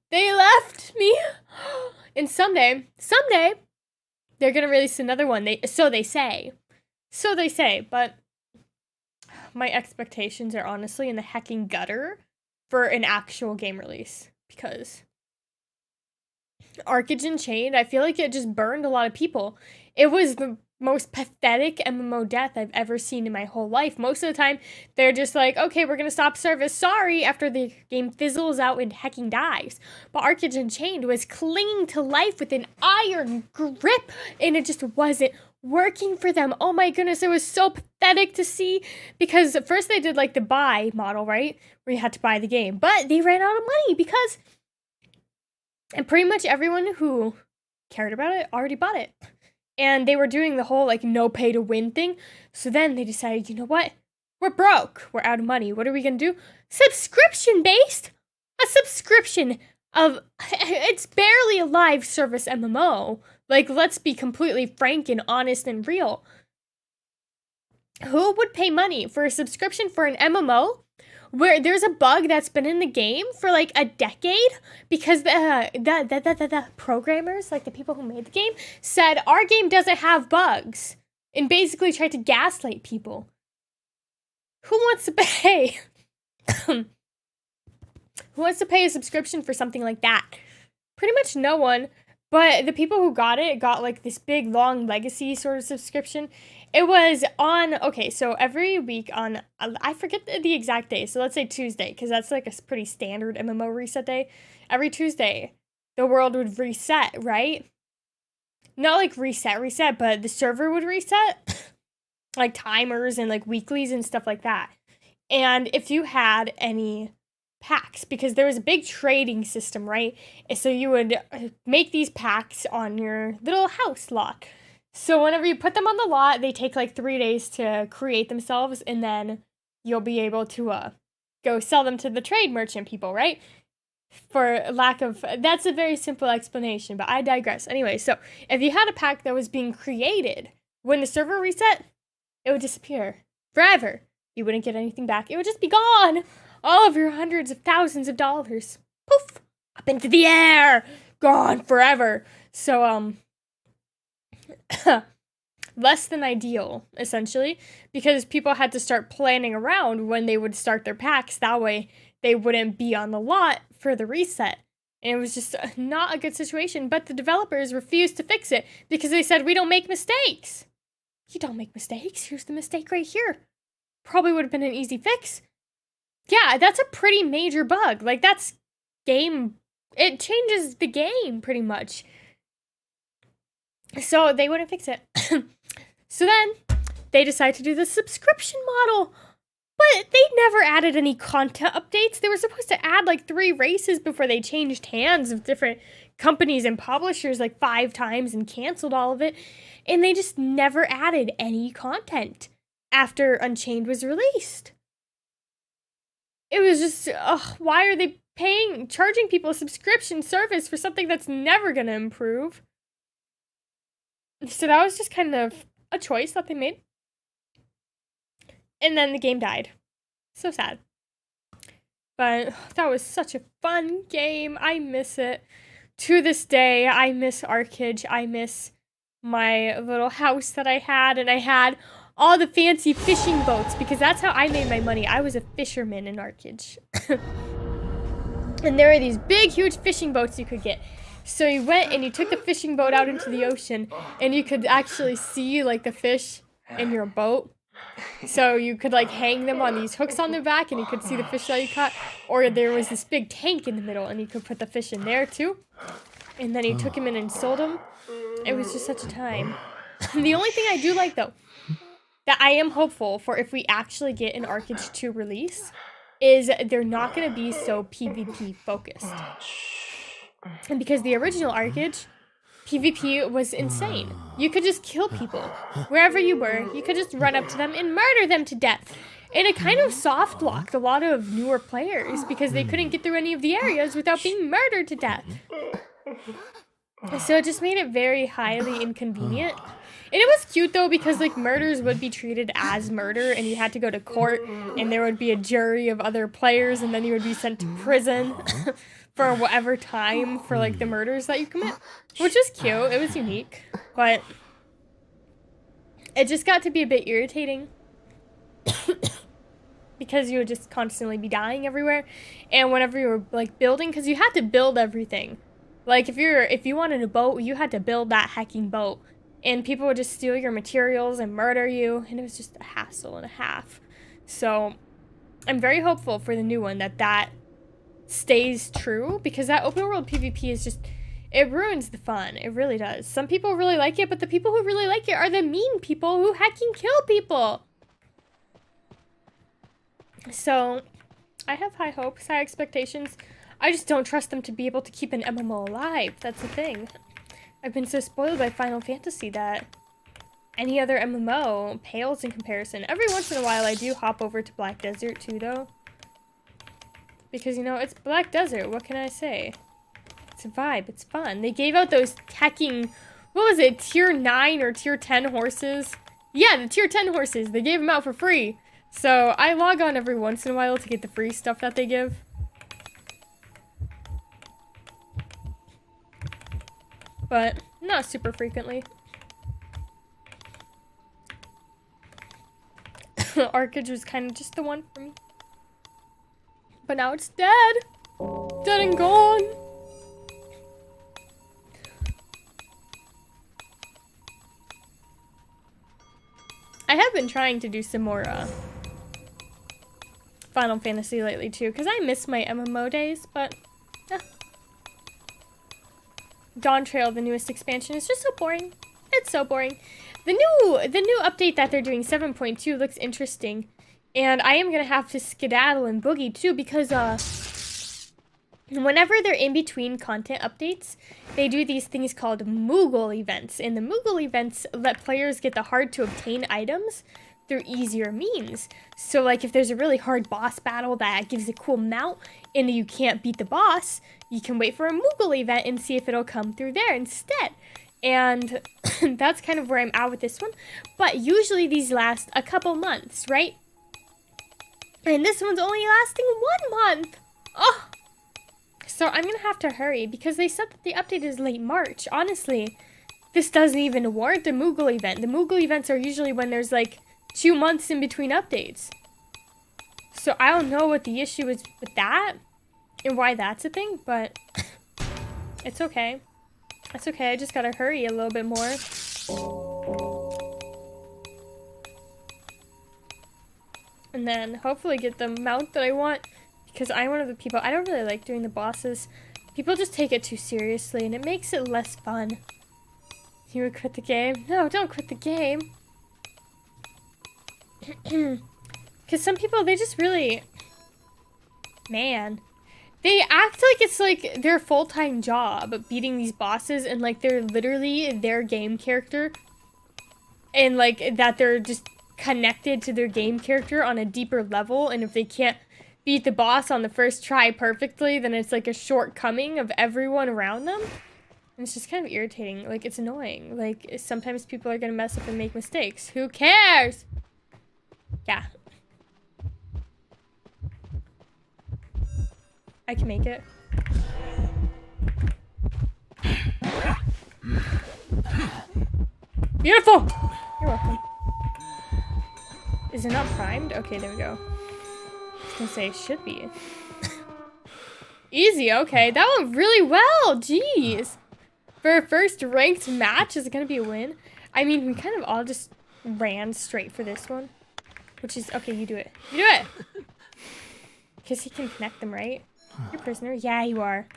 A: they left me. And someday, they're gonna release another one. So they say, but my expectations are honestly in the hecking gutter for an actual game release, because Arcage Unchained, I feel like it just burned a lot of people. It was the most pathetic MMO death I've ever seen in my whole life. Most of the time, they're just like, okay, we're gonna stop service, sorry, after the game fizzles out and hecking dies. But Arcage Unchained was clinging to life with an iron grip, and it just wasn't working for them. Oh my goodness, it was so pathetic to see, because at first they did like the buy model, right? Where you had to buy the game, but they ran out of money because... And pretty much everyone who cared about it already bought it. And they were doing the whole, like, no pay to win thing. So then they decided, you know what? We're broke. We're out of money. What are we going to do? Subscription-based? A subscription of... It's barely a live service MMO. Like, let's be completely frank and honest and real. Who would pay money for a subscription for an MMO where there's a bug that's been in the game for like a decade, because the programmers, like the people who made the game, said our game doesn't have bugs, and basically tried to gaslight people? Who wants to pay? Who wants to pay a subscription for something like that? Pretty much no one. But the people who got it got like this big long legacy sort of subscription. It was on, okay, so every week on, I forget the exact day, so let's say Tuesday, because that's like a pretty standard MMO reset day. Every Tuesday, the world would reset, right? Not like reset, but the server would reset. Like timers and like weeklies and stuff like that. And if you had any packs, because there was a big trading system, right? So you would make these packs on your little house lot. So whenever you put them on the lot, they take like 3 days to create themselves, and then you'll be able to go sell them to the trade merchant people, right? For lack of... That's a very simple explanation, but I digress. Anyway, so if you had a pack that was being created, when the server reset, it would disappear forever. You wouldn't get anything back. It would just be gone. All of your hundreds of thousands of dollars. Poof! Up into the air! Gone forever. So, less than ideal, essentially, because people had to start planning around when they would start their packs. That way, they wouldn't be on the lot for the reset. And it was just not a good situation, but the developers refused to fix it because they said, we don't make mistakes. You don't make mistakes. Here's the mistake right here. Probably would have been an easy fix. Yeah, that's a pretty major bug. Like, that's game... It changes the game, pretty much. So they wouldn't fix it. So then they decided to do the subscription model. But they never added any content updates. They were supposed to add like 3 races before they changed hands of different companies and publishers like 5 times and canceled all of it. And they just never added any content after Unchained was released. It was just, why are they charging people a subscription service for something that's never gonna improve. So that was just kind of a choice that they made. And then the game died. So sad. But that was such a fun game. I miss it. To this day, I miss Arcade. I miss my little house that I had. And I had all the fancy fishing boats because that's how I made my money. I was a fisherman in Arcade. And there were these big, huge fishing boats you could get. So you went and you took the fishing boat out into the ocean and you could actually see like the fish in your boat. So you could like hang them on these hooks on the back and you could see the fish that you caught. Or there was this big tank in the middle and you could put the fish in there too. And then you took them in and sold them. It was just such a time. The only thing I do like though, that I am hopeful for if we actually get an Arcade 2 release, is they're not going to be so PvP focused. And because the original Arcade, PvP was insane. You could just kill people. Wherever you were, you could just run up to them and murder them to death. And it kind of soft locked a lot of newer players because they couldn't get through any of the areas without being murdered to death. So it just made it very highly inconvenient. And it was cute though because like murders would be treated as murder and you had to go to court and there would be a jury of other players and then you would be sent to prison for whatever time for like the murders that you commit, which was cute. It was unique, but it just got to be a bit irritating because you would just constantly be dying everywhere. And whenever you were like building, because you had to build everything. Like if you wanted a boat, you had to build that hacking boat. And people would just steal your materials and murder you. And it was just a hassle and a half. So I'm very hopeful for the new one that stays true. Because that open world PvP is just, it ruins the fun. It really does. Some people really like it. But the people who really like it are the mean people who hack and kill people. So I have high hopes, high expectations. I just don't trust them to be able to keep an MMO alive. That's the thing. I've been so spoiled by Final Fantasy that any other MMO pales in comparison. Every once in a while I do hop over to Black Desert too though. Because, you know, it's Black Desert. What can I say? It's a vibe. It's fun. They gave out those teching, what was it, tier 9 or tier 10 horses? Yeah, the tier 10 horses. They gave them out for free. So I log on every once in a while to get the free stuff that they give. But not super frequently. Arcade was kind of just the one for me. But now it's dead. Dead and gone. I have been trying to do some more Final Fantasy lately too, because I miss my MMO days, but Dawn Trail, the newest expansion, is just so boring. It's so boring. The new update that they're doing, 7.2, looks interesting. And I am going to have to skedaddle and boogie too because whenever they're in between content updates, they do these things called Moogle events. And the Moogle events let players get the hard to obtain items through easier means. So like if there's a really hard boss battle that gives a cool mount and you can't beat the boss, you can wait for a Moogle event and see if it'll come through there instead. And that's kind of where I'm at with this one. But usually these last a couple months, right? And this one's only lasting 1 month. Oh! So I'm going to have to hurry because they said that the update is late March. Honestly, this doesn't even warrant the Moogle event. The Moogle events are usually when there's like 2 months in between updates. So I don't know what the issue is with that and why that's a thing, but it's okay. It's okay, I just gotta hurry a little bit more. And then hopefully get the mount that I want, because I'm one of the people, I don't really like doing the bosses. People just take it too seriously and it makes it less fun. You would quit the game? No, don't quit the game. Because some people, they just really, man, they act like it's like their full-time job beating these bosses and like they're literally their game character. And like that they're just connected to their game character on a deeper level, and if they can't beat the boss on the first try perfectly, then it's like a shortcoming of everyone around them. And it's just kind of irritating. Like, it's annoying. Like, sometimes people are gonna mess up and make mistakes. Who cares? Yeah. I can make it. Beautiful! You're welcome. Is it not primed? Okay, there we go. I was gonna say, it should be. Easy, okay. That went really well! Jeez! For a first ranked match, is it gonna be a win? I mean, we kind of all just ran straight for this one. Which is, okay, you do it. You do it! Because he can connect them, right? You're a prisoner? Yeah, you are.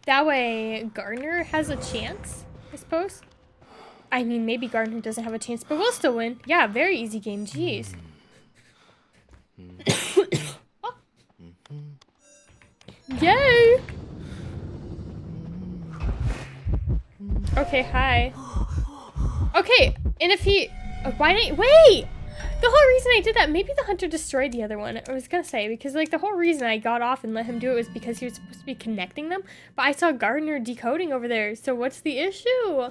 A: That way, Gardner has a chance, I suppose. I mean, maybe Gardner doesn't have a chance, but we'll still win. Yeah, very easy game, jeez. Oh. Yay! Okay, hi. Okay, and if he... why didn't... Wait! The whole reason I did that, maybe the hunter destroyed the other one. I was gonna say, because like the whole reason I got off and let him do it was because he was supposed to be connecting them. But I saw Gardner decoding over there, so what's the issue?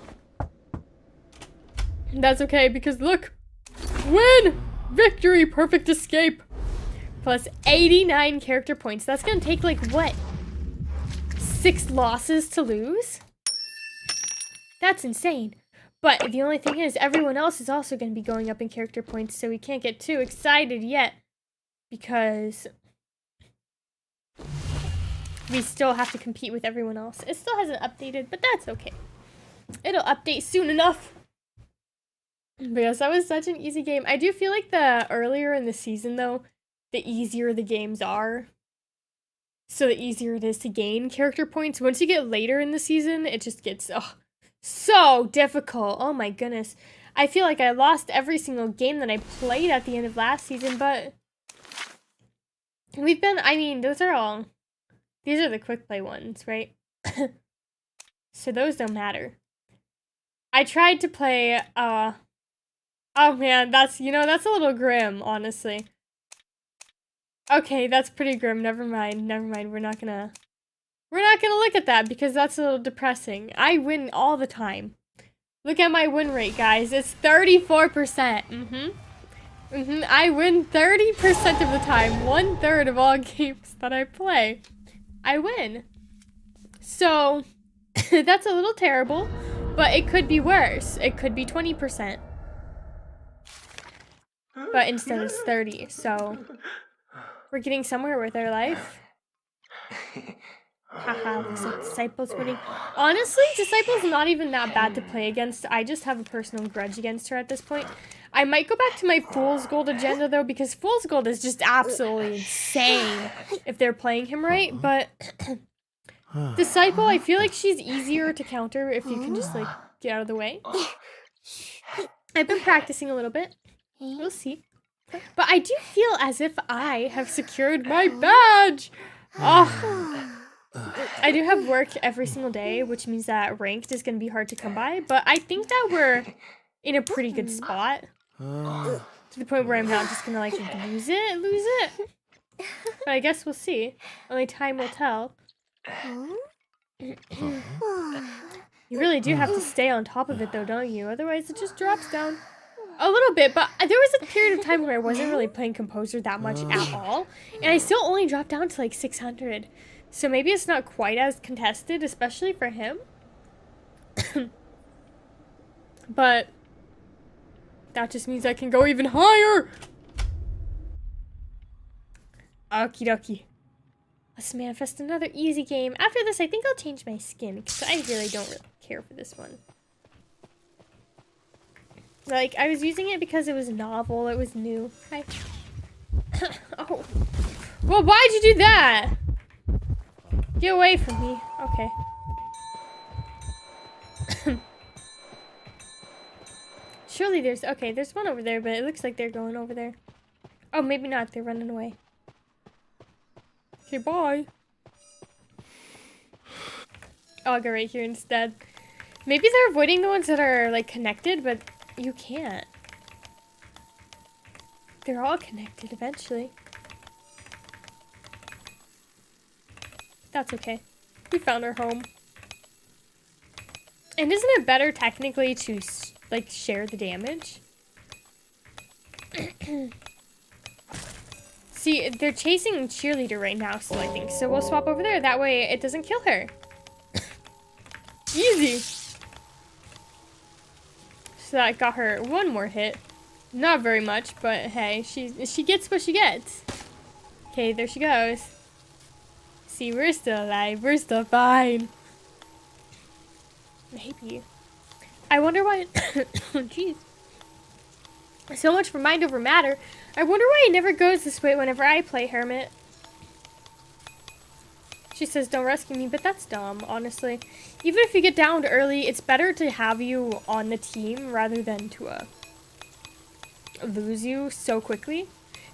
A: That's okay, because look! Win! Victory! Perfect escape! Plus 89 character points. That's gonna take like, what? 6 losses to lose? That's insane. But the only thing is, everyone else is also going to be going up in character points, so we can't get too excited yet. Because we still have to compete with everyone else. It still hasn't updated, but that's okay. It'll update soon enough. But yes, that was such an easy game. I do feel like the earlier in the season, though, the easier the games are. So the easier it is to gain character points. Once you get later in the season, it just gets... so difficult. Oh my goodness. I feel like I lost every single game that I played at the end of last season, but we've been, I mean, these are the quick play ones, right? So those don't matter. I tried to play, oh man, that's, that's a little grim, honestly. Okay, that's pretty grim. Never mind. We're not gonna look at that because that's a little depressing. I win all the time. Look at my win rate, guys. It's 34%. I win 30% of the time. 1/3 of all games that I play, I win. So, that's a little terrible, but it could be worse. It could be 20%. But instead it's 30, so we're getting somewhere with our life. Haha, looks like Disciple's winning. Honestly, Disciple's not even that bad to play against. I just have a personal grudge against her at this point. I might go back to my Fool's Gold agenda, though, because Fool's Gold is just absolutely insane if they're playing him right, but Disciple, I feel like she's easier to counter if you can just, like, get out of the way. I've been practicing a little bit. We'll see. But I do feel as if I have secured my badge! Oh... I do have work every single day, which means that ranked is going to be hard to come by, but I think that we're in a pretty good spot. To the point where I'm not just going to, like, lose it. But I guess we'll see. Only time will tell. You really do have to stay on top of it, though, don't you? Otherwise, it just drops down. A little bit, but there was a period of time where I wasn't really playing Composer that much at all, and I still only dropped down to, like, 600. So maybe it's not quite as contested, especially for him. But that just means I can go even higher. Okie dokie. Let's manifest another easy game. After this, I think I'll change my skin because I really don't care for this one. Like, I was using it because it was novel, it was new. Hi. Oh. Well, why'd you do that? Get away from me. Okay. Surely there's one over there, but it looks like they're going over there. Oh, maybe not. They're running away. Okay, bye. I'll go right here instead. Maybe they're avoiding the ones that are, like, connected, but you can't. They're all connected eventually. That's okay. We found our home. And isn't it better technically to like share the damage? See, they're chasing Cheerleader right now still, I think. So we'll swap over there. That way it doesn't kill her. Easy. So that got her one more hit. Not very much, but hey, she gets what she gets. Okay, there she goes. See, we're still alive. We're still fine. Maybe. I wonder why... Oh, jeez. So much for mind over matter. I wonder why it never goes this way whenever I play Hermit. She says, don't rescue me, but that's dumb, honestly. Even if you get downed early, it's better to have you on the team rather than to lose you so quickly.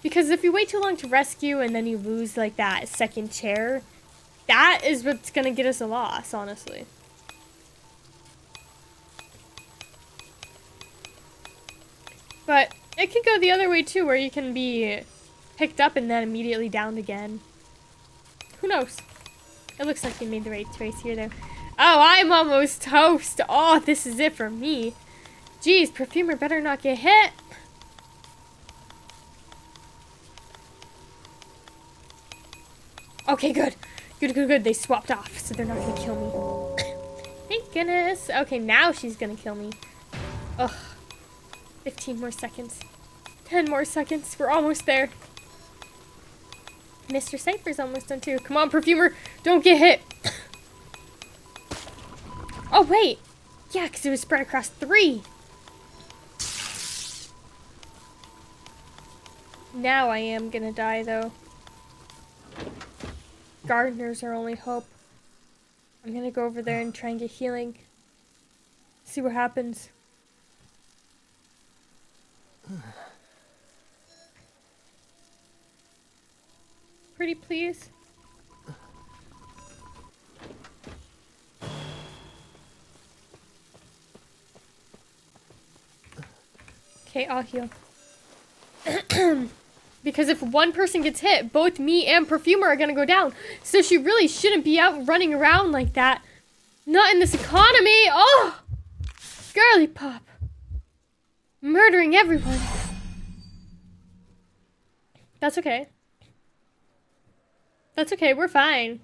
A: Because if you wait too long to rescue and then you lose like that second chair, that is what's gonna get us a loss, honestly. But it could go the other way too, where you can be picked up and then immediately downed again. Who knows? It looks like you made the right choice here, though. Oh, I'm almost toast. Oh, this is it for me. Jeez, Perfumer better not get hit. Okay, good. Good. They swapped off, so they're not gonna kill me. Thank goodness. Okay, now she's gonna kill me. Ugh. 15 more seconds. 10 more seconds. We're almost there. Mr. Cypher's almost done too. Come on, Perfumer. Don't get hit. Oh, wait. Yeah, because it was spread across 3. Now I am gonna die, though. Gardeners are only hope. I'm gonna go over there and try and get healing. See what happens. Pretty please. Okay, I'll heal. Because if one person gets hit, both me and Perfumer are gonna go down. So she really shouldn't be out running around like that. Not in this economy. Oh! Girly pop. Murdering everyone. That's okay. That's okay, we're fine.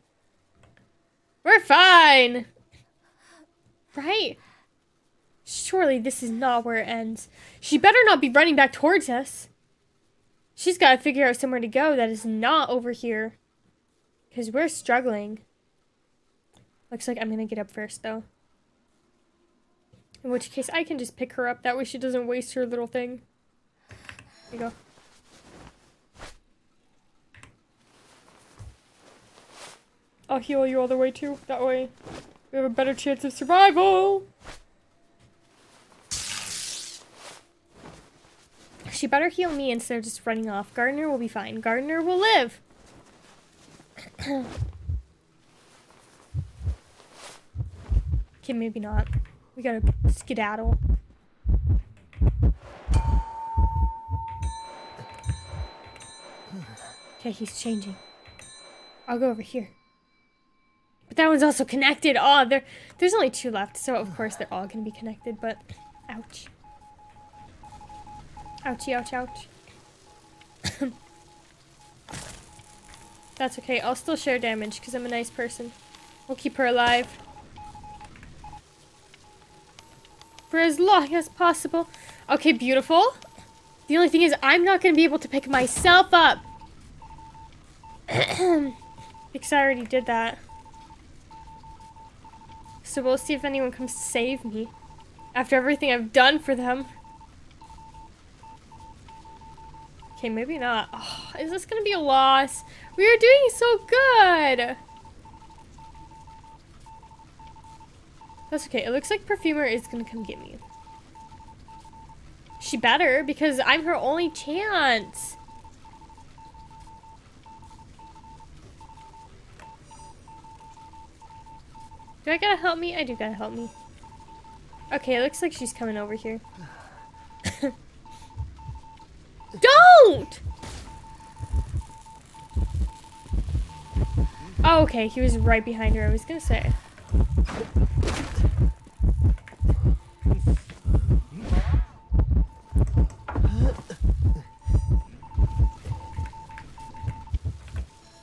A: We're fine! Right? Surely this is not where it ends. She better not be running back towards us. She's got to figure out somewhere to go that is not over here. Because we're struggling. Looks like I'm going to get up first, though. In which case, I can just pick her up. That way she doesn't waste her little thing. There you go. I'll heal you all the way, too. That way, we have a better chance of survival. She better heal me instead of just running off. Gardener will be fine. Gardener will live. Okay, maybe not. We gotta skedaddle. Okay, he's changing. I'll go over here. But that one's also connected. Oh, there's only 2 left, so of course they're all gonna be connected, but ouch. Ouchie, ouch, ouch. That's okay. I'll still share damage because I'm a nice person. We'll keep her alive. For as long as possible. Okay, beautiful. The only thing is I'm not going to be able to pick myself up. Because I already did that. So we'll see if anyone comes to save me. After everything I've done for them. Okay, maybe not. Oh, is this gonna be a loss? We are doing so good! That's okay. It looks like Perfumer is gonna come get me. She better, because I'm her only chance. Do I gotta help me? I do gotta help me. Okay, it looks like she's coming over here. Don't! don't! Oh, okay, he was right behind her, I was gonna say.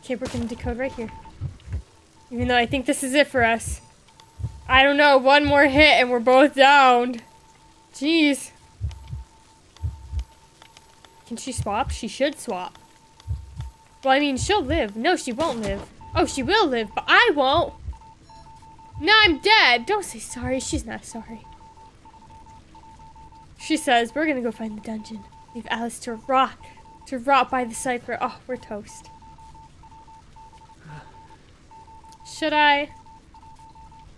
A: Okay, we're gonna decode right here. Even though I think this is it for us. I don't know, one more hit and we're both downed. Jeez. Can she swap? She should swap. Well, I mean, she'll live. No, she won't live. Oh, she will live, but I won't. Now I'm dead. Don't say sorry. She's not sorry. She says, we're gonna go find the dungeon. Leave Alice to rot by the cipher. Oh, we're toast. Should I?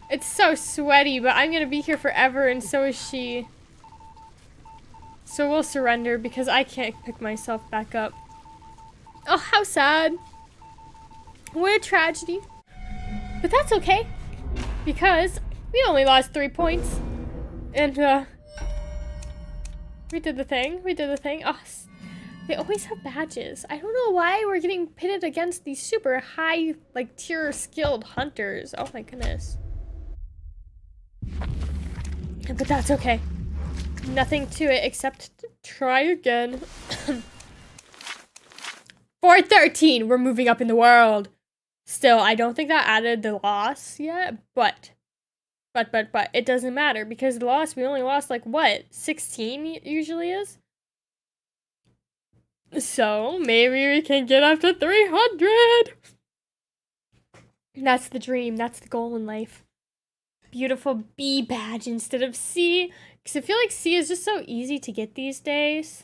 A: It's so sweaty, but I'm gonna be here forever, and so is she. So we'll surrender because I can't pick myself back up. Oh, how sad. What a tragedy. But that's okay. Because we only lost 3 points. And, we did the thing. We did the thing. Oh, they always have badges. I don't know why we're getting pitted against these super high, like, tier skilled hunters. Oh my goodness. But that's okay. Nothing to it except to try again. 413! We're moving up in the world. Still, I don't think that added the loss yet, but it doesn't matter because the loss, we only lost like what? 16 usually is? So, maybe we can get up to 300! That's the dream, that's the goal in life. Beautiful B badge instead of C. Because I feel like C is just so easy to get these days.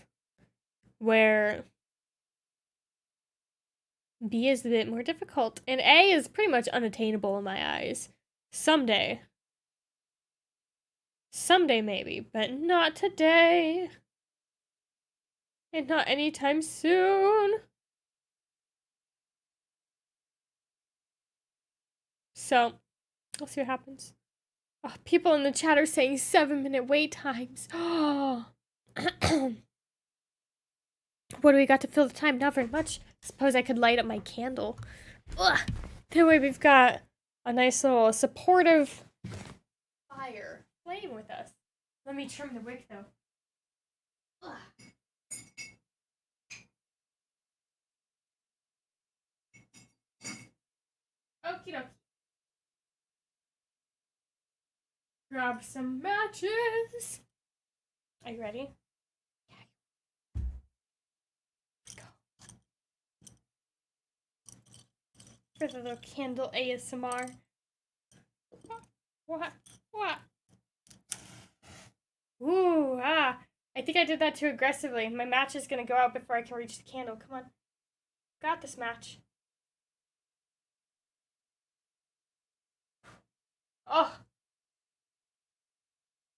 A: Where B is a bit more difficult. And A is pretty much unattainable in my eyes. Someday. Someday maybe, but not today. And not anytime soon. So, we'll see what happens. Oh, people in the chat are saying 7-minute wait times. Oh. What do we got to fill the time? Not very much. Suppose I could light up my candle. Ugh. That way we've got a nice little supportive fire flame with us. Let me trim the wick though. Ugh. Okie dokie. Grab some matches. Are you ready? For the little candle ASMR. What? Ooh, ah. I think I did that too aggressively. My match is gonna go out before I can reach the candle. Come on. Got this match. Oh.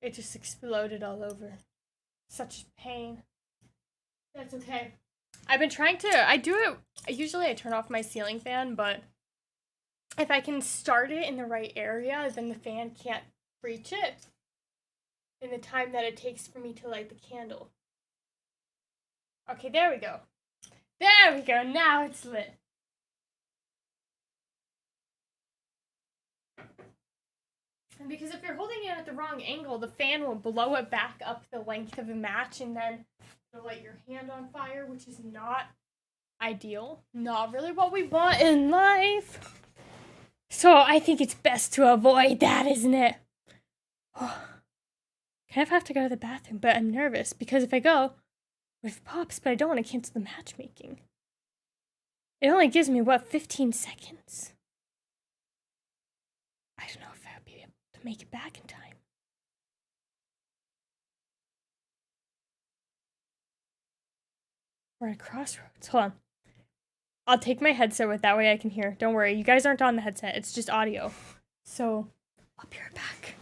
A: It just exploded all over. Such pain. That's okay. I've been trying to, I do it, usually I turn off my ceiling fan, but if I can start it in the right area, then the fan can't reach it in the time that it takes for me to light the candle. Okay, there we go. There we go, now it's lit. And because if you're holding it at the wrong angle, the fan will blow it back up the length of the match and then it'll light your hand on fire, which is not ideal. Not really what we want in life. So I think it's best to avoid that, isn't it? Oh. Kind of have to go to the bathroom, but I'm nervous because if I go, it pops, but I don't want to cancel the matchmaking. It only gives me, what, 15 seconds? I don't know if I'll be able to make it back in time. We're at a crossroads. Hold on. I'll take my headset with, that way I can hear. Don't worry, you guys aren't on the headset. It's just audio. So, I'll be right back.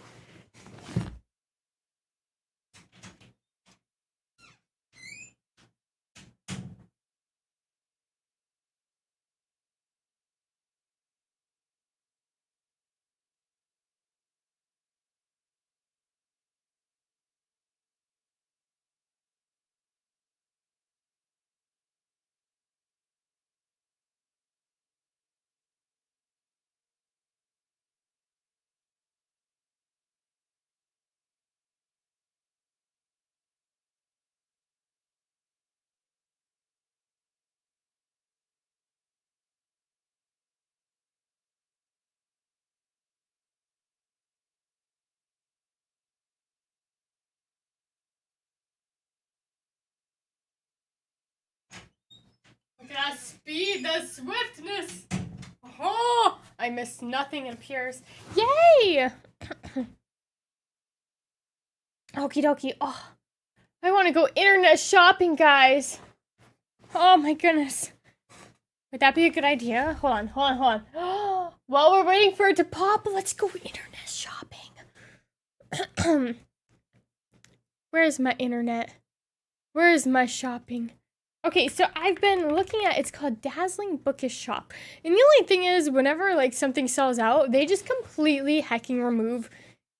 A: The speed, the swiftness. Oh, I missed nothing, it appears. Yay! Okie dokie. Oh, I want to go internet shopping, guys. Oh my goodness. Would that be a good idea? Hold on. While we're waiting for it to pop, let's go internet shopping. Where's my internet? Where's my shopping? Okay, so I've been looking at, it's called Dazzling Bookish Shop. And the only thing is, whenever like something sells out, they just completely hecking remove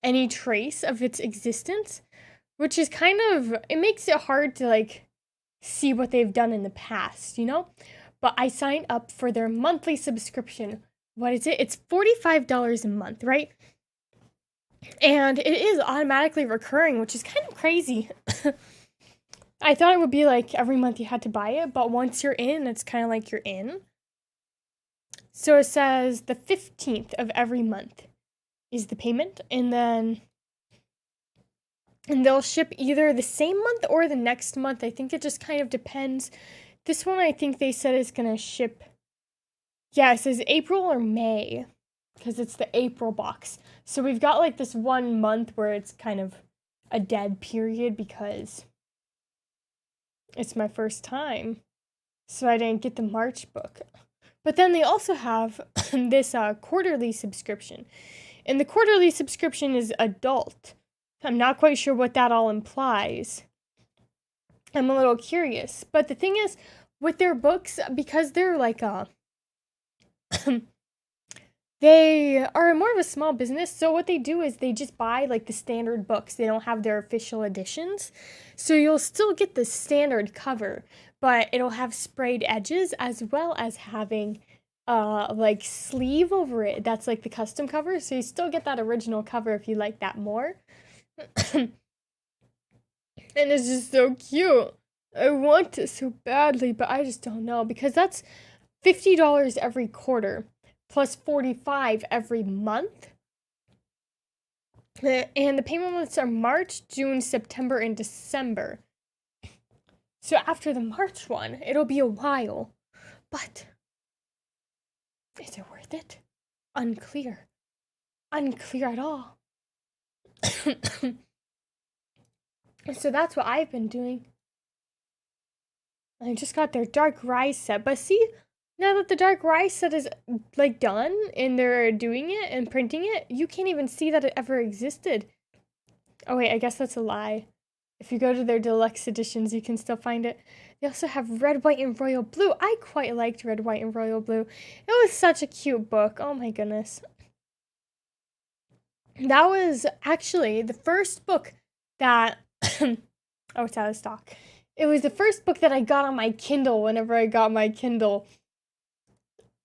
A: any trace of its existence, which is kind of, it makes it hard to like see what they've done in the past, you know? But I signed up for their monthly subscription. What is it? It's $45 a month, right? And it is automatically recurring, which is kind of crazy. I thought it would be like every month you had to buy it, but once you're in, it's kind of like you're in. So it says the 15th of every month is the payment, and they'll ship either the same month or the next month. I think it just kind of depends. This one, I think they said is going to ship, yeah, it says April or May, because it's the April box. So we've got like this 1 month where it's kind of a dead period because it's my first time, so I didn't get the March book. But then they also have this quarterly subscription. And the quarterly subscription is adult. I'm not quite sure what that all implies. I'm a little curious. But the thing is, with their books, because they're like they are more of a small business, so what they do is they just buy like the standard books. They don't have their official editions. So you'll still get the standard cover, but it'll have sprayed edges as well as having like sleeve over it. That's like the custom cover. So you still get that original cover if you like that more. And it's just so cute. I want it so badly, but I just don't know, because that's $50 every quarter. Plus $45 every month. And the payment months are March, June, September, and December. So after the March one, it'll be a while. But is it worth it? Unclear. Unclear at all. So that's what I've been doing. I just got their Dark Rise set. But see, now that the Dark Rise set is like done and they're doing it and printing it, you can't even see that it ever existed. Oh wait, I guess that's a lie. If you go to their deluxe editions, you can still find it. They also have Red, White, and Royal Blue. I quite liked Red, White, and Royal Blue. It was such a cute book. Oh my goodness. That was actually the first book that... oh, it's out of stock. It was the first book that I got on my Kindle whenever I got my Kindle.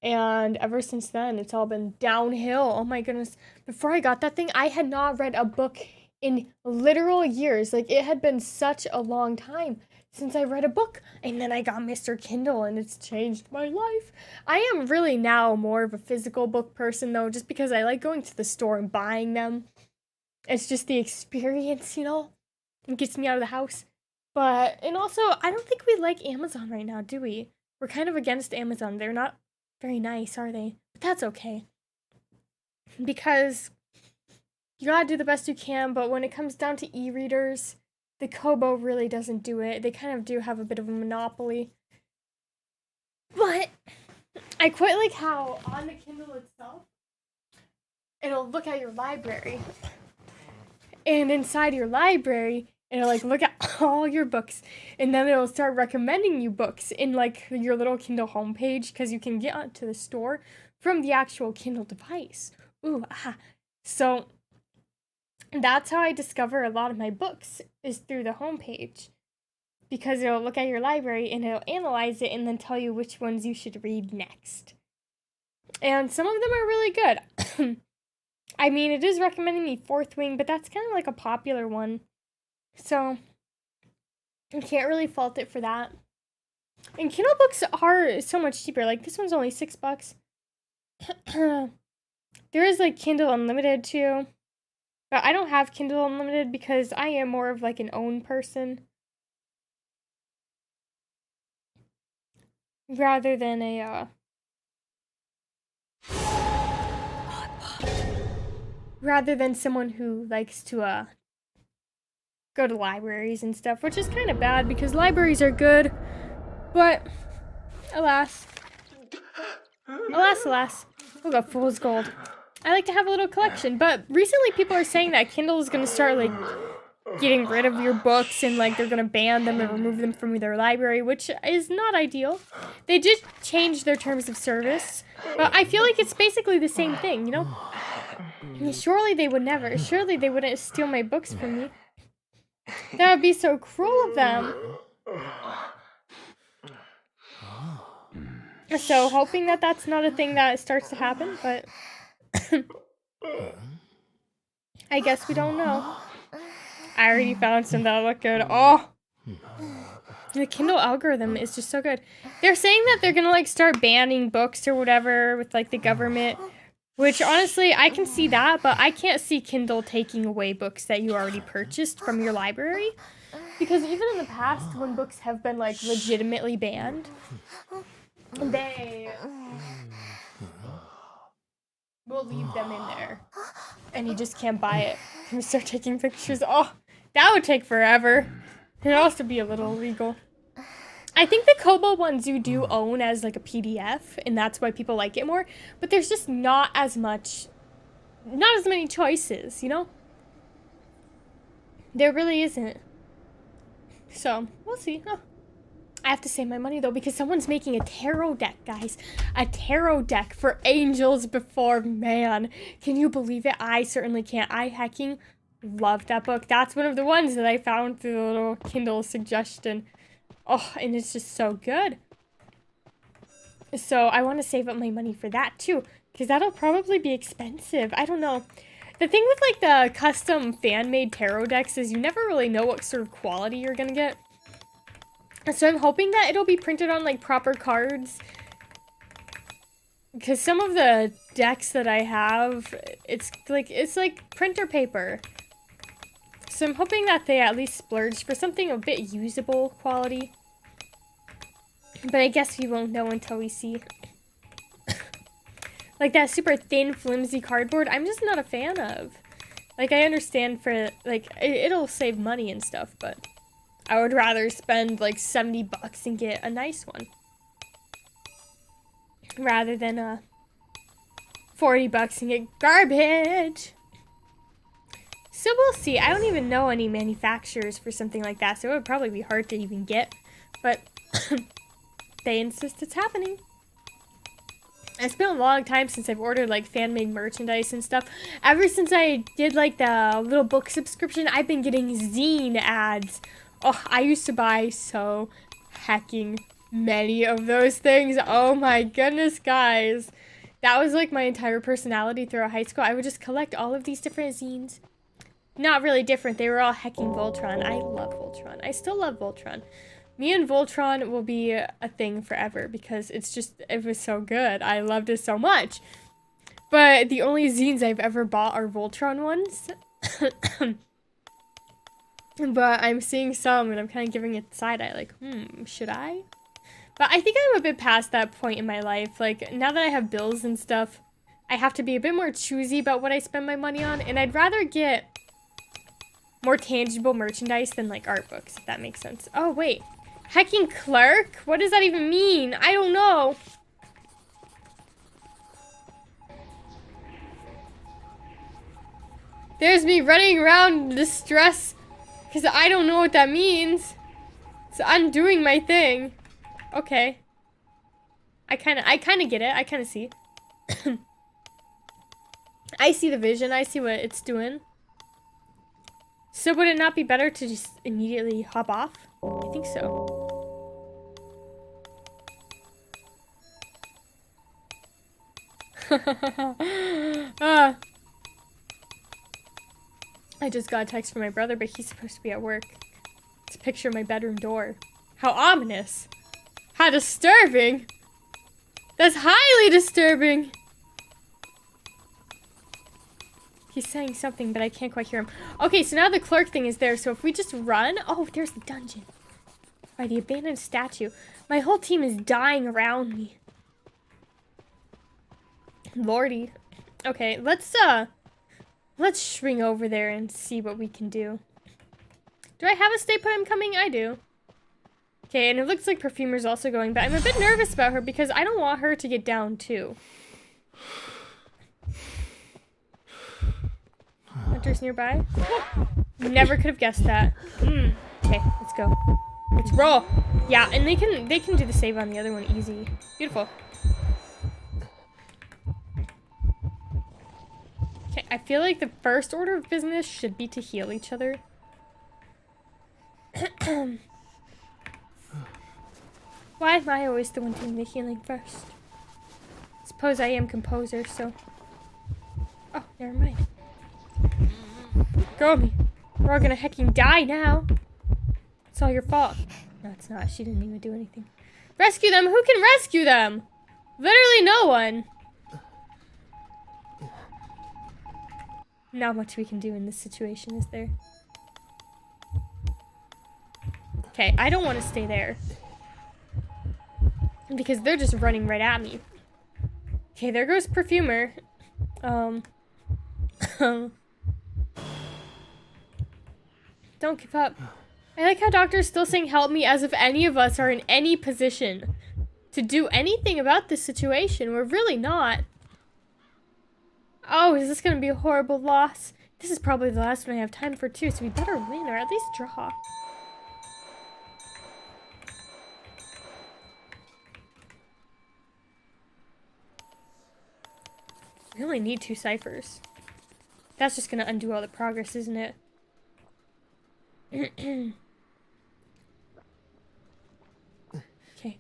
A: And ever since then, it's all been downhill. Oh my goodness. Before I got that thing, I had not read a book in literal years. Like, it had been such a long time since I read a book. And then I got Mr. Kindle, and it's changed my life. I am really now more of a physical book person, though, just because I like going to the store and buying them. It's just the experience, you know? It gets me out of the house. But, and also, I don't think we like Amazon right now, do we? We're kind of against Amazon. They're not very nice, are they? But that's okay. Because you gotta do the best you can, but when it comes down to e-readers, the Kobo really doesn't do it. They kind of do have a bit of a monopoly. But I quite like how on the Kindle itself, it'll look at your library. And inside your library, it'll like look at all your books, and then it'll start recommending you books in like your little Kindle homepage, because you can get onto the store from the actual Kindle device. Ooh, aha. So that's how I discover a lot of my books, is through the homepage, because it'll look at your library and it'll analyze it and then tell you which ones you should read next. And some of them are really good. I mean, it is recommending me Fourth Wing, but that's kind of like a popular one. So I can't really fault it for that. And Kindle books are so much cheaper. Like, this one's only $6. There is like Kindle Unlimited too. But I don't have Kindle Unlimited because I am more of like an own person. rather than rather than someone who likes to go to libraries and stuff, which is kind of bad because libraries are good, but alas, we'll go fool's gold. I like to have a little collection, but recently people are saying that Kindle is going to start like getting rid of your books and like they're going to ban them and remove them from their library, which is not ideal. They did change their terms of service, but I feel like it's basically the same thing, you know? Surely they would never. Surely they wouldn't steal my books from me. That would be so cruel of them. So hoping that that's not a thing that starts to happen, but I guess we don't know. I already found some that look good. Oh, the Kindle algorithm is just so good. They're saying that they're gonna like start banning books or whatever with like the government, which honestly I can see that, but I can't see Kindle taking away books that you already purchased from your library, because even in the past when books have been like legitimately banned, they will leave them in there and you just can't buy it and start taking pictures. Oh, that would take forever. It'd also be a little illegal. I think the Kobo ones you do own as like a PDF, and that's why people like it more, but there's just not as many choices, you know? There really isn't. So, we'll see. Huh. I have to save my money though, because someone's making a tarot deck, guys. A tarot deck for angels before man. Can you believe it? I certainly can't. iHacking, love that book. That's one of the ones that I found through the little Kindle suggestion. Oh, and it's just so good. So I want to save up my money for that too, because that'll probably be expensive. I don't know. The thing with like the custom fan-made tarot decks is you never really know what sort of quality you're gonna get. So I'm hoping that it'll be printed on like proper cards, because some of the decks that I have, it's like printer paper. So I'm hoping that they at least splurge for something a bit usable quality. But I guess we won't know until we see. Like that super thin, flimsy cardboard, I'm just not a fan of. Like, I understand for, like, it'll save money and stuff, but I would rather spend, like, $70 and get a nice one. Rather than, $40 and get garbage. So we'll see. I don't even know any manufacturers for something like that, so it would probably be hard to even get. But they insist it's happening. It's been a long time since I've ordered, like, fan-made merchandise and stuff. Ever since I did, like, the little book subscription, I've been getting zine ads. Oh, I used to buy so hecking many of those things. Oh my goodness, guys. That was, like, my entire personality throughout high school. I would just collect all of these different zines. Not really different. They were all hecking Voltron. I love Voltron. I still love Voltron. Me and Voltron will be a thing forever because it was so good. I loved it so much. But the only zines I've ever bought are Voltron ones. But I'm seeing some and I'm kind of giving it the side eye like, should I? But I think I'm a bit past that point in my life. Like, now that I have bills and stuff, I have to be a bit more choosy about what I spend my money on. And I'd rather get more tangible merchandise than, like, art books, if that makes sense. Oh, wait. Hecking clerk? What does that even mean? I don't know. There's me running around in distress because I don't know what that means. So I'm doing my thing. Okay. I kind of get it. I kind of see. I see the vision. I see what it's doing. So would it not be better to just immediately hop off? I think so. I just got a text from my brother, but he's supposed to be at work. It's a picture of my bedroom door. How ominous. How disturbing. That's highly disturbing. He's saying something, but I can't quite hear him. Okay, so now the clerk thing is there, so if we just run... Oh, there's the dungeon. by the abandoned statue. My whole team is dying around me. Lordy. Okay, let's swing over there and see what we can do. Do I have a stay put I'm coming? I do. Okay, and it looks like Perfumer's also going, but I'm a bit nervous about her because I don't want her to get down too. Hunter's nearby. Never could have guessed that. Okay, let's go. Let's roll. Yeah, and they can do the save on the other one easy. Beautiful. Okay, I feel like the first order of business should be to heal each other. Why am I always the one doing the healing first? Suppose I am composer, so... Oh, never mind. Girl me. We're all gonna hecking die now. It's all your fault. No, it's not. She didn't even do anything. Rescue them? Who can rescue them? Literally no one. Not much we can do in this situation, is there? Okay, I don't want to stay there. Because they're just running right at me. Okay, there goes Perfumer. Don't give up. I like how Doctor's still saying help me as if any of us are in any position to do anything about this situation. We're really not. Oh, is this going to be a horrible loss? This is probably the last one I have time for too, so we better win or at least draw. We only need 2 ciphers. That's just going to undo all the progress, isn't it? Okay.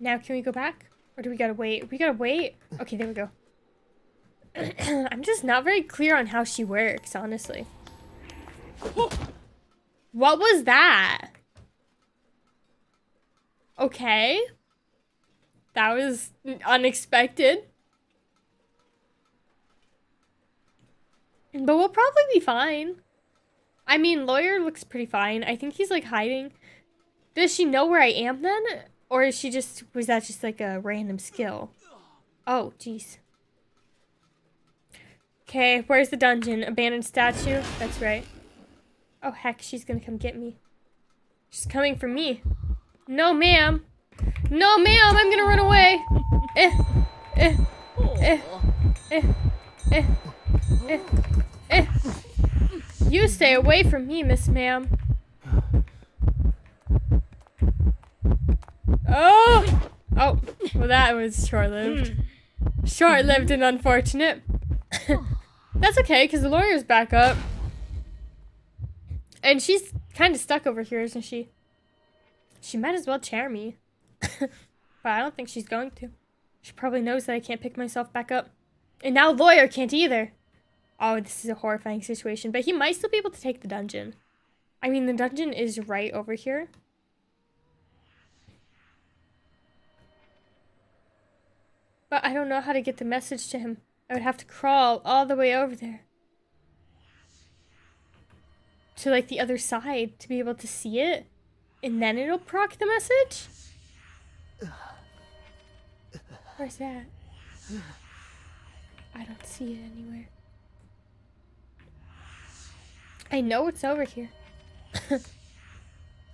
A: Now can we go back? Or do we gotta wait? We gotta wait? Okay, there we go. I'm just not very clear on how she works, honestly. What was that? Okay. That was unexpected. But we'll probably be fine. I mean, Lawyer looks pretty fine. I think he's like hiding. Does she know where I am then? Or is she just, was that just like a random skill? Oh, jeez. Okay, where's the dungeon? Abandoned statue? That's right. Oh, heck, she's gonna come get me. She's coming for me. No, ma'am. No, ma'am, I'm gonna run away. You stay away from me, Miss Ma'am. Oh! Oh, well that was short-lived. Short-lived and unfortunate. That's okay, because the lawyer's back up. And she's kind of stuck over here, isn't she? She might as well chair me. But I don't think she's going to. She probably knows that I can't pick myself back up. And now Lawyer can't either. Oh, this is a horrifying situation. But he might still be able to take the dungeon. I mean, the dungeon is right over here. But I don't know how to get the message to him. I would have to crawl all the way over there. To, like, the other side to be able to see it. And then it'll proc the message? Where's that? I don't see it anywhere. I know it's over here. But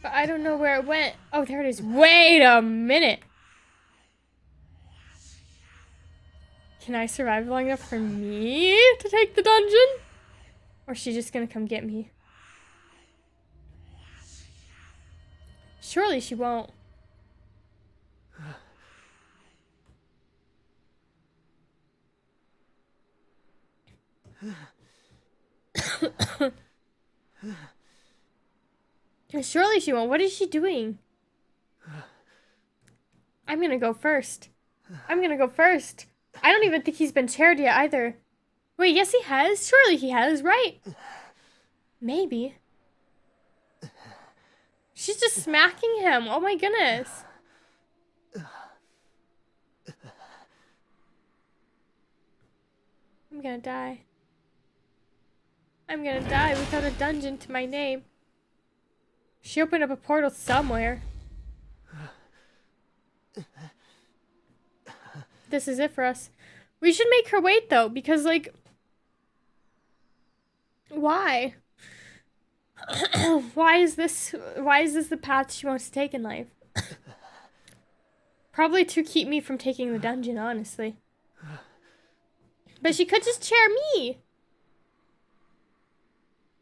A: I don't know where it went. Oh, there it is. Wait a minute. Can I survive long enough for me to take the dungeon? Or is she just gonna come get me? Surely she won't. Surely she won't. What is she doing? I'm gonna go first. I'm gonna go first. I don't even think he's been chaired yet either. Wait, yes he has? Surely he has, right? Maybe. She's just smacking him. Oh my goodness. I'm gonna die. I'm gonna die without a dungeon to my name. She opened up a portal somewhere. This is it for us. We should make her wait, though, because, like... Why? Why is this the path she wants to take in life? Probably to keep me from taking the dungeon, honestly. But she could just chair me.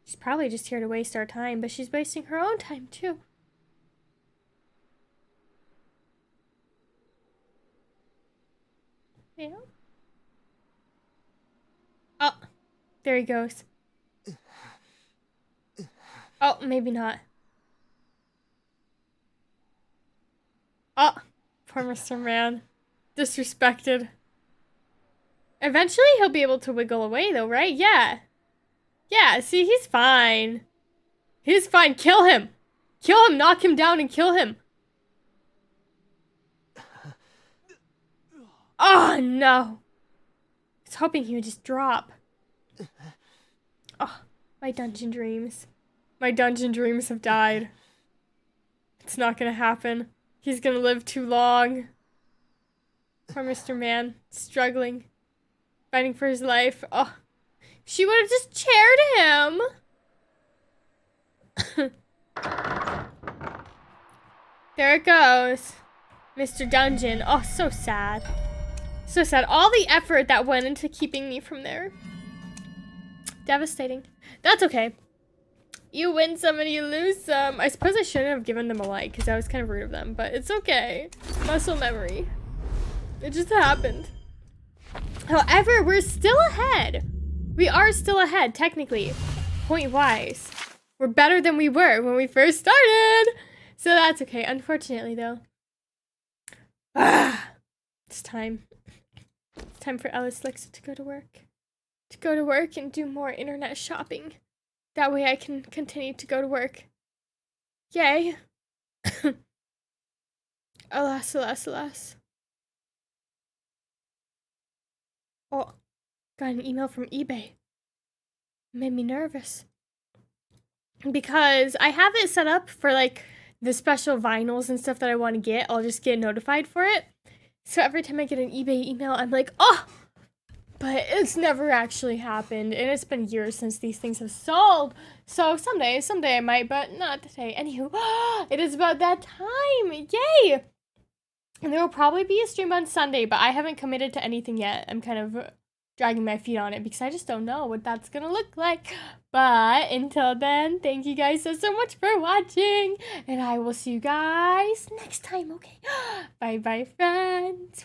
A: She's probably just here to waste our time, but she's wasting her own time, too. Yeah. Oh, there he goes. Oh, maybe not. Oh, poor Mr. Man. Disrespected. Eventually he'll be able to wiggle away though, right? Yeah. Yeah, see, he's fine. He's fine. Kill him. Kill him. Knock him down and kill him. Oh, no. I was hoping he would just drop. Oh, my dungeon dreams. My dungeon dreams have died. It's not gonna happen. He's gonna live too long. Poor Mr. Man. Struggling. Fighting for his life. Oh. She would have just chaired him. There it goes. Mr. Dungeon. Oh, so sad. So sad. All the effort that went into keeping me from there. Devastating. That's okay. You win some and you lose some. I suppose I shouldn't have given them a like because that was kind of rude of them, but it's okay. Muscle memory. It just happened. However, we're still ahead. We are still ahead, technically. Point-wise. We're better than we were when we first started. So that's okay. Unfortunately, though. It's time. It's time for Alice Lexa to go to work. To go to work and do more internet shopping. That way I can continue to go to work. Yay. Alas, alas, alas. Oh, got an email from eBay. Made me nervous. Because I have it set up for like the special vinyls and stuff that I want to get. I'll just get notified for it. So every time I get an eBay email, I'm like, oh! But it's never actually happened. And it's been years since these things have sold. So someday I might, but not today. Anywho, it is about that time. Yay! And there will probably be a stream on Sunday, but I haven't committed to anything yet. I'm kind of dragging my feet on it because I just don't know what that's gonna look like. But until then, thank you guys so much for watching. And I will see you guys next time, okay? Bye-bye, friends.